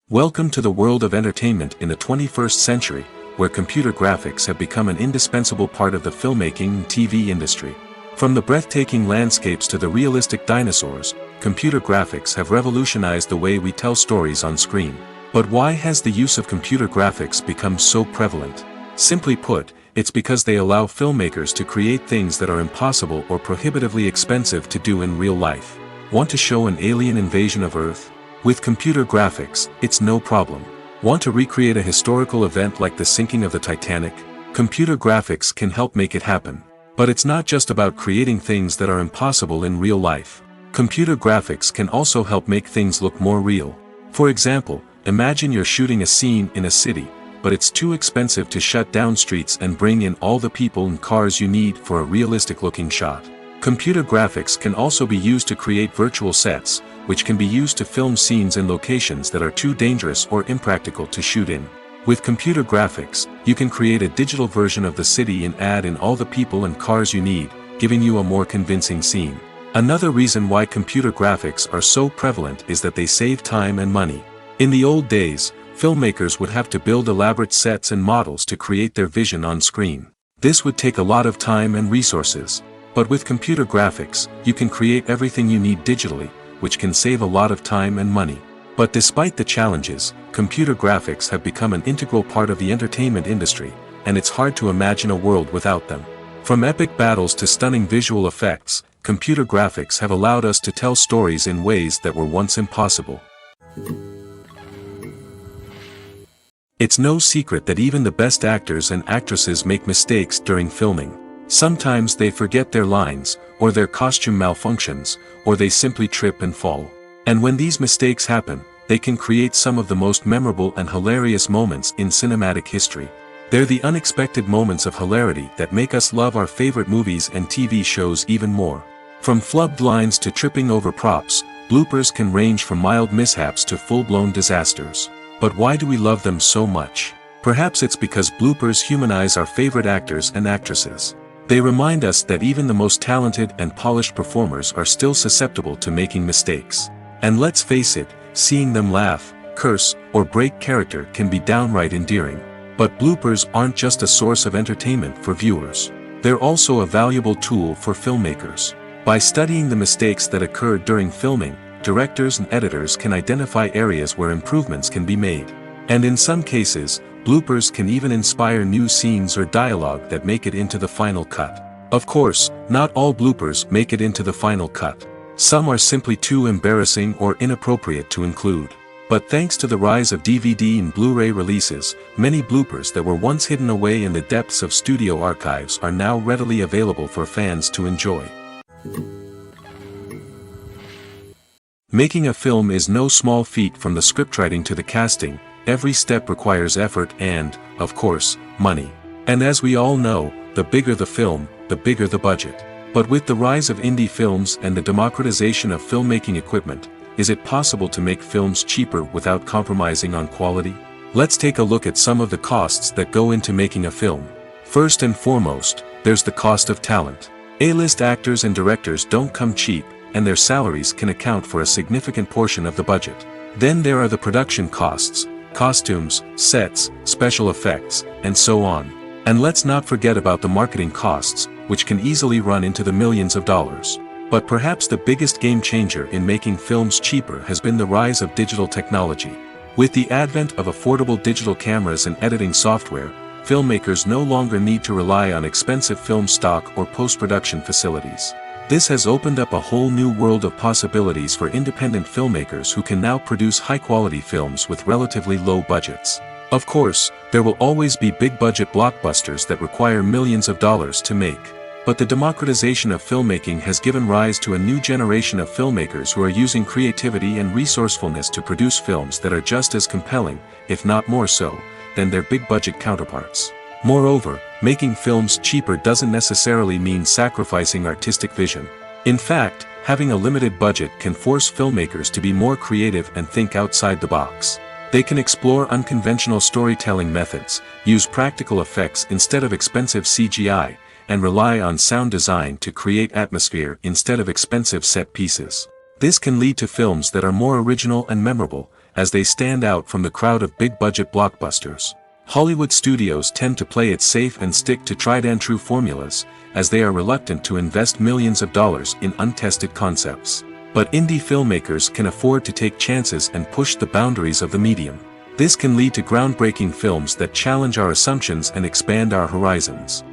Welcome to the world of entertainment in the 21st century, where computer graphics have become an indispensable part of the filmmaking and TV industry. From the breathtaking landscapes to the realistic dinosaurs, computer graphics have revolutionized the way we tell stories on screen. But why has the use of computer graphics become so prevalent? Simply put, it's because they allow filmmakers to create things that are impossible or prohibitively expensive to do in real life. Want to show an alien invasion of Earth? With computer graphics, it's no problem. Want to recreate a historical event like the sinking of the Titanic? Computer graphics can help make it happen. But it's not just about creating things that are impossible in real life. Computer graphics can also help make things look more real. For example, imagine you're shooting a scene in a city, but it's too expensive to shut down streets and bring in all the people and cars you need for a realistic-looking shot. Computer graphics can also be used to create virtual sets, which can be used to film scenes in locations that are too dangerous or impractical to shoot in. With computer graphics, you can create a digital version of the city and add in all the people and cars you need, giving you a more convincing scene. Another reason why computer graphics are so prevalent is that they save time and money. In the old days, filmmakers would have to build elaborate sets and models to create their vision on screen. This would take a lot of time and resources. But with computer graphics, you can create everything you need digitally, which can save a lot of time and money. But despite the challenges, computer graphics have become an integral part of the entertainment industry, and it's hard to imagine a world without them. From epic battles to stunning visual effects, computer graphics have allowed us to tell stories in ways that were once impossible. It's no secret that even the best actors and actresses make mistakes during filming. Sometimes they forget their lines, or their costume malfunctions, or they simply trip and fall. And when these mistakes happen, they can create some of the most memorable and hilarious moments in cinematic history. They're the unexpected moments of hilarity that make us love our favorite movies and TV shows even more. From flubbed lines to tripping over props, bloopers can range from mild mishaps to full-blown disasters. But why do we love them so much? Perhaps it's because bloopers humanize our favorite actors and actresses. They remind us that even the most talented and polished performers are still susceptible to making mistakes. And let's face it, seeing them laugh, curse, or break character can be downright endearing. But bloopers aren't just a source of entertainment for viewers. They're also a valuable tool for filmmakers. By studying the mistakes that occurred during filming, directors and editors can identify areas where improvements can be made. And in some cases, bloopers can even inspire new scenes or dialogue that make it into the final cut. Of course, not all bloopers make it into the final cut. Some are simply too embarrassing or inappropriate to include. But thanks to the rise of DVD and Blu-ray releases, many bloopers that were once hidden away in the depths of studio archives are now readily available for fans to enjoy. Making a film is no small feat. From the scriptwriting to the casting, every step requires effort and, of course, money. And as we all know, the bigger the film, the bigger the budget. But with the rise of indie films and the democratization of filmmaking equipment, is it possible to make films cheaper without compromising on quality? Let's take a look at some of the costs that go into making a film. First and foremost, there's the cost of talent. A-list actors and directors don't come cheap, and their salaries can account for a significant portion of the budget. Then there are the production costs, costumes, sets, special effects, and so on. And let's not forget about the marketing costs, which can easily run into the millions of dollars. But perhaps the biggest game changer in making films cheaper has been the rise of digital technology. With the advent of affordable digital cameras and editing software, filmmakers no longer need to rely on expensive film stock or post-production facilities. This has opened up a whole new world of possibilities for independent filmmakers who can now produce high-quality films with relatively low budgets. Of course, there will always be big-budget blockbusters that require millions of dollars to make. But the democratization of filmmaking has given rise to a new generation of filmmakers who are using creativity and resourcefulness to produce films that are just as compelling, if not more so, than their big-budget counterparts. Moreover, making films cheaper doesn't necessarily mean sacrificing artistic vision. In fact, having a limited budget can force filmmakers to be more creative and think outside the box. They can explore unconventional storytelling methods, use practical effects instead of expensive CGI, and rely on sound design to create atmosphere instead of expensive set pieces. This can lead to films that are more original and memorable, as they stand out from the crowd of big-budget blockbusters. Hollywood studios tend to play it safe and stick to tried-and-true formulas, as they are reluctant to invest millions of dollars in untested concepts. But indie filmmakers can afford to take chances and push the boundaries of the medium. This can lead to groundbreaking films that challenge our assumptions and expand our horizons.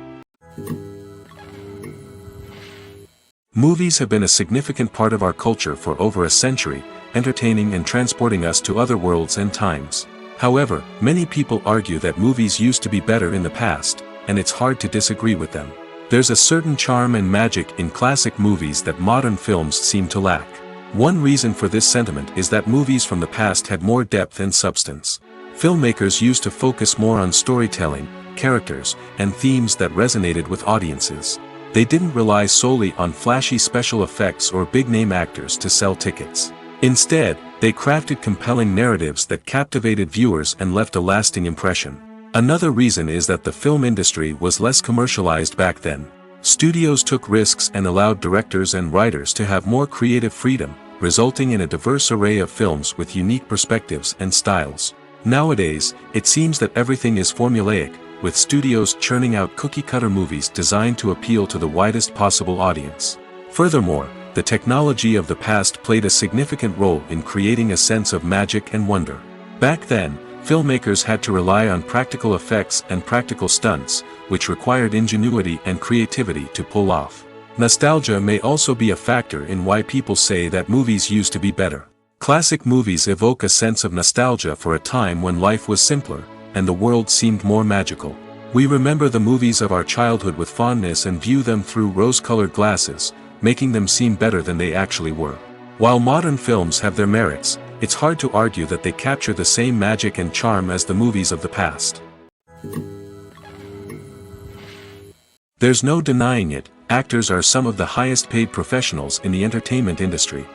Movies have been a significant part of our culture for over a century, entertaining and transporting us to other worlds and times. However, many people argue that movies used to be better in the past, and it's hard to disagree with them. There's a certain charm and magic in classic movies that modern films seem to lack. One reason for this sentiment is that movies from the past had more depth and substance. Filmmakers used to focus more on storytelling, characters, and themes that resonated with audiences. They didn't rely solely on flashy special effects or big-name actors to sell tickets. Instead, they crafted compelling narratives that captivated viewers and left a lasting impression. Another reason is that the film industry was less commercialized back then. Studios took risks and allowed directors and writers to have more creative freedom, resulting in a diverse array of films with unique perspectives and styles. Nowadays, it seems that everything is formulaic, with studios churning out cookie-cutter movies designed to appeal to the widest possible audience. Furthermore, the technology of the past played a significant role in creating a sense of magic and wonder. Back then, filmmakers had to rely on practical effects and practical stunts, which required ingenuity and creativity to pull off. Nostalgia may also be a factor in why people say that movies used to be better. Classic movies evoke a sense of nostalgia for a time when life was simpler, and the world seemed more magical. We remember the movies of our childhood with fondness and view them through rose-colored glasses, making them seem better than they actually were. While modern films have their merits, it's hard to argue that they capture the same magic and charm as the movies of the past. There's no denying it, actors are some of the highest-paid professionals in the entertainment industry.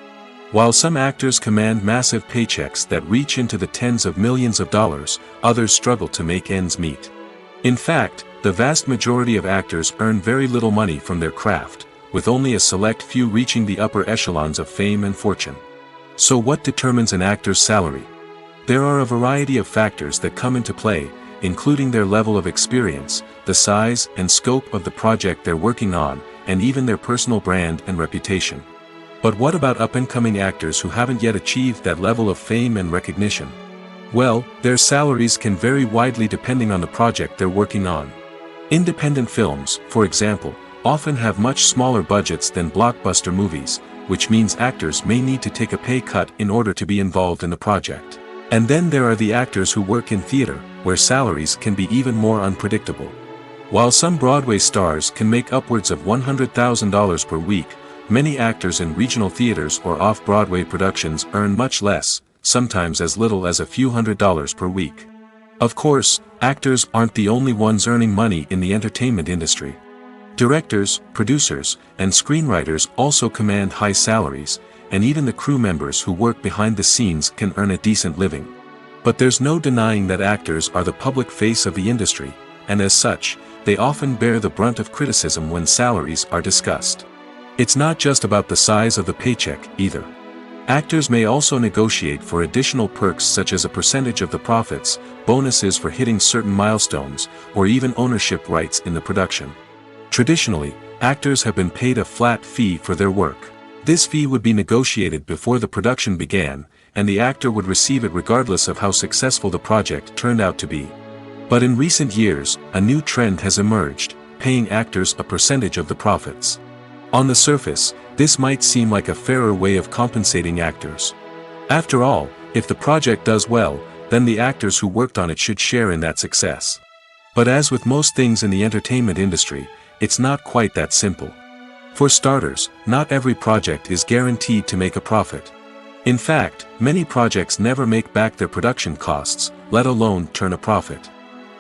While some actors command massive paychecks that reach into the tens of millions of dollars, others struggle to make ends meet. In fact, the vast majority of actors earn very little money from their craft, with only a select few reaching the upper echelons of fame and fortune. So what determines an actor's salary? There are a variety of factors that come into play, including their level of experience, the size and scope of the project they're working on, and even their personal brand and reputation. But what about up-and-coming actors who haven't yet achieved that level of fame and recognition? Well, their salaries can vary widely depending on the project they're working on. Independent films, for example, often have much smaller budgets than blockbuster movies, which means actors may need to take a pay cut in order to be involved in the project. And then there are the actors who work in theater, where salaries can be even more unpredictable. While some Broadway stars can make upwards of $100,000 per week, many actors in regional theaters or off-Broadway productions earn much less, sometimes as little as a few $100s per week. Of course, actors aren't the only ones earning money in the entertainment industry. Directors, producers, and screenwriters also command high salaries, and even the crew members who work behind the scenes can earn a decent living. But there's no denying that actors are the public face of the industry, and as such, they often bear the brunt of criticism when salaries are discussed. It's not just about the size of the paycheck, either. Actors may also negotiate for additional perks such as a percentage of the profits, bonuses for hitting certain milestones, or even ownership rights in the production. Traditionally, actors have been paid a flat fee for their work. This fee would be negotiated before the production began, and the actor would receive it regardless of how successful the project turned out to be. But in recent years, a new trend has emerged, paying actors a percentage of the profits. On the surface, this might seem like a fairer way of compensating actors. After all, if the project does well, then the actors who worked on it should share in that success. But as with most things in the entertainment industry, it's not quite that simple. For starters, not every project is guaranteed to make a profit. In fact, many projects never make back their production costs, let alone turn a profit.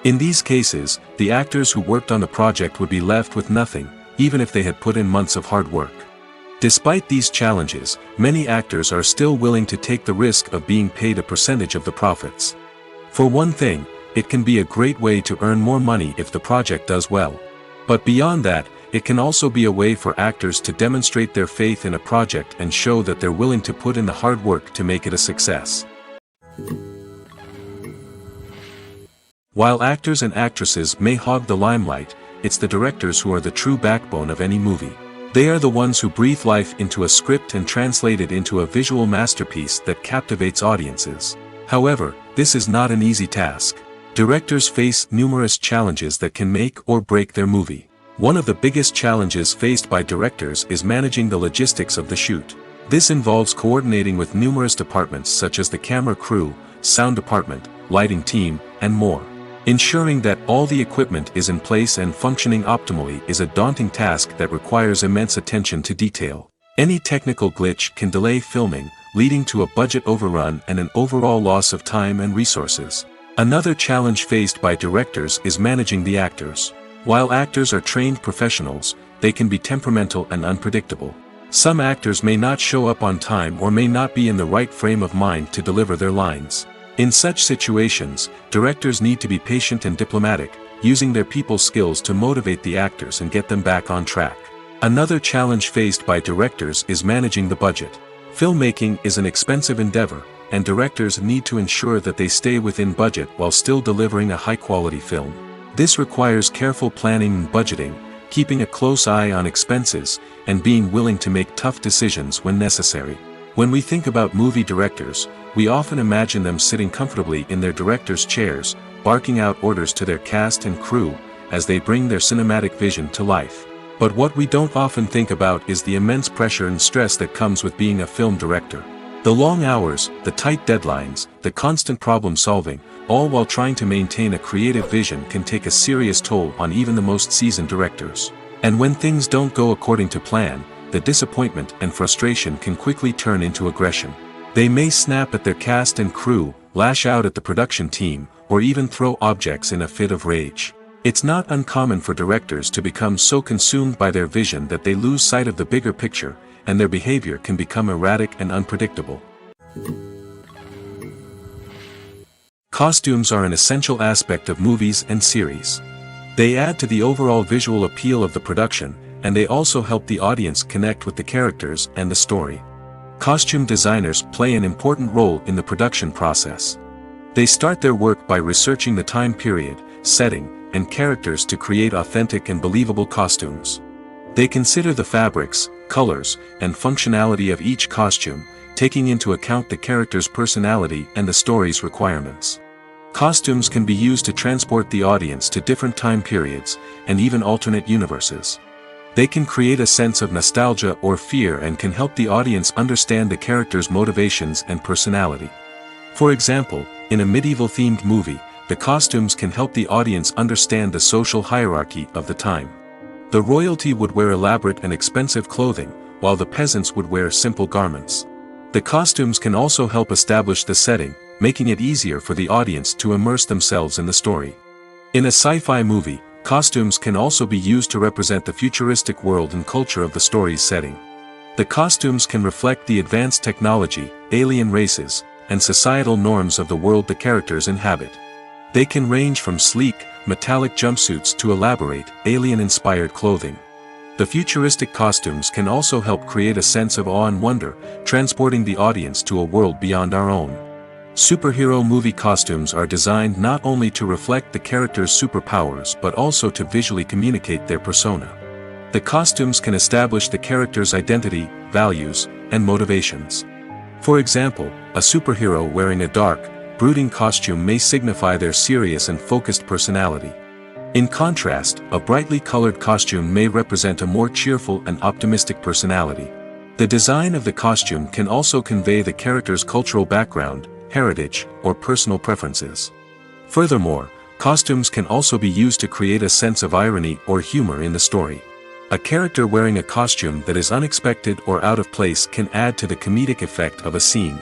In these cases, the actors who worked on the project would be left with nothing, even if they had put in months of hard work. Despite these challenges, many actors are still willing to take the risk of being paid a percentage of the profits. For one thing, it can be a great way to earn more money if the project does well. But beyond that, it can also be a way for actors to demonstrate their faith in a project and show that they're willing to put in the hard work to make it a success. While actors and actresses may hog the limelight, it's the directors who are the true backbone of any movie. They are the ones who breathe life into a script and translate it into a visual masterpiece that captivates audiences. However, this is not an easy task. Directors face numerous challenges that can make or break their movie. One of the biggest challenges faced by directors is managing the logistics of the shoot. This involves coordinating with numerous departments such as the camera crew, sound department, lighting team, and more. Ensuring that all the equipment is in place and functioning optimally is a daunting task that requires immense attention to detail. Any technical glitch can delay filming, leading to a budget overrun and an overall loss of time and resources. Another challenge faced by directors is managing the actors. While actors are trained professionals, they can be temperamental and unpredictable. Some actors may not show up on time or may not be in the right frame of mind to deliver their lines. In such situations, directors need to be patient and diplomatic, using their people skills to motivate the actors and get them back on track. Another challenge faced by directors is managing the budget. Filmmaking is an expensive endeavor, and directors need to ensure that they stay within budget while still delivering a high-quality film. This requires careful planning and budgeting, keeping a close eye on expenses, and being willing to make tough decisions when necessary. When we think about movie directors, we often imagine them sitting comfortably in their director's chairs, barking out orders to their cast and crew, as they bring their cinematic vision to life. But what we don't often think about is the immense pressure and stress that comes with being a film director. The long hours, the tight deadlines, the constant problem solving, all while trying to maintain a creative vision can take a serious toll on even the most seasoned directors. And when things don't go according to plan, the disappointment and frustration can quickly turn into aggression. They may snap at their cast and crew, lash out at the production team, or even throw objects in a fit of rage. It's not uncommon for directors to become so consumed by their vision that they lose sight of the bigger picture, and their behavior can become erratic and unpredictable. Costumes are an essential aspect of movies and series. They add to the overall visual appeal of the production, and they also help the audience connect with the characters and the story. Costume designers play an important role in the production process. They start their work by researching the time period, setting, and characters to create authentic and believable costumes. They consider the fabrics, colors, and functionality of each costume, taking into account the character's personality and the story's requirements. Costumes can be used to transport the audience to different time periods, and even alternate universes. They can create a sense of nostalgia or fear and can help the audience understand the character's motivations and personality. For example, in a medieval-themed movie, the costumes can help the audience understand the social hierarchy of the time. The royalty would wear elaborate and expensive clothing, while the peasants would wear simple garments. The costumes can also help establish the setting, making it easier for the audience to immerse themselves in the story. In a sci-fi movie, costumes can also be used to represent the futuristic world and culture of the story's setting. The costumes can reflect the advanced technology, alien races, and societal norms of the world the characters inhabit. They can range from sleek, metallic jumpsuits to elaborate, alien-inspired clothing. The futuristic costumes can also help create a sense of awe and wonder, transporting the audience to a world beyond our own. Superhero movie costumes are designed not only to reflect the character's superpowers but also to visually communicate their persona. The costumes can establish the character's identity, values, and motivations. For example, a superhero wearing a dark, brooding costume may signify their serious and focused personality. In contrast, a brightly colored costume may represent a more cheerful and optimistic personality. The design of the costume can also convey the character's cultural background, heritage, or personal preferences. Furthermore, costumes can also be used to create a sense of irony or humor in the story. A character wearing a costume that is unexpected or out of place can add to the comedic effect of a scene.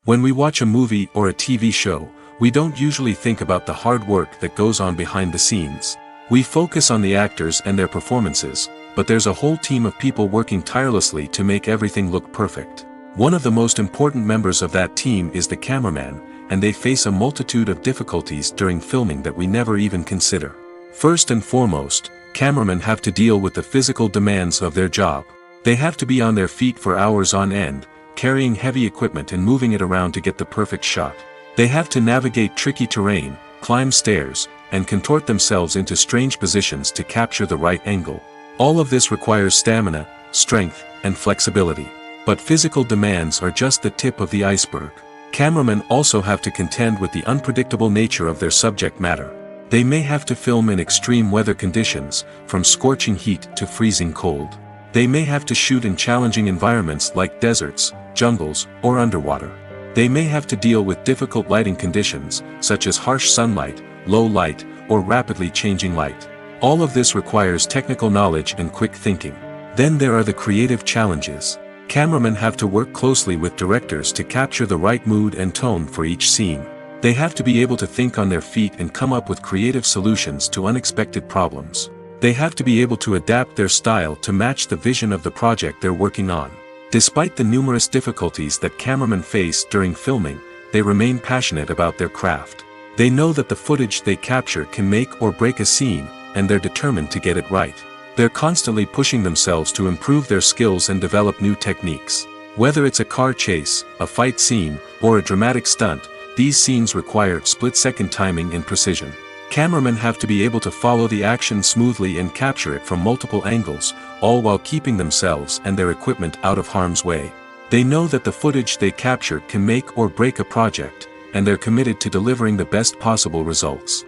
When we watch a movie or a TV show, we don't usually think about the hard work that goes on behind the scenes. We focus on the actors and their performances, but there's a whole team of people working tirelessly to make everything look perfect. One of the most important members of that team is the cameraman, and they face a multitude of difficulties during filming that we never even consider. First and foremost, cameramen have to deal with the physical demands of their job. They have to be on their feet for hours on end, carrying heavy equipment and moving it around to get the perfect shot. They have to navigate tricky terrain, climb stairs, and contort themselves into strange positions to capture the right angle. All of this requires stamina, strength, and flexibility. But physical demands are just the tip of the iceberg. Cameramen also have to contend with the unpredictable nature of their subject matter. They may have to film in extreme weather conditions, from scorching heat to freezing cold. They may have to shoot in challenging environments like deserts, jungles, or underwater. They may have to deal with difficult lighting conditions, such as harsh sunlight, low light, or rapidly changing light. All of this requires technical knowledge and quick thinking. Then there are the creative challenges. Cameramen have to work closely with directors to capture the right mood and tone for each scene. They have to be able to think on their feet and come up with creative solutions to unexpected problems. They have to be able to adapt their style to match the vision of the project they're working on. Despite the numerous difficulties that cameramen face during filming, they remain passionate about their craft. They know that the footage they capture can make or break a scene, and they're determined to get it right. They're constantly pushing themselves to improve their skills and develop new techniques. Whether it's a car chase, a fight scene, or a dramatic stunt, these scenes require split-second timing and precision. Cameramen have to be able to follow the action smoothly and capture it from multiple angles, all while keeping themselves and their equipment out of harm's way. They know that the footage they capture can make or break a project, and they're committed to delivering the best possible results.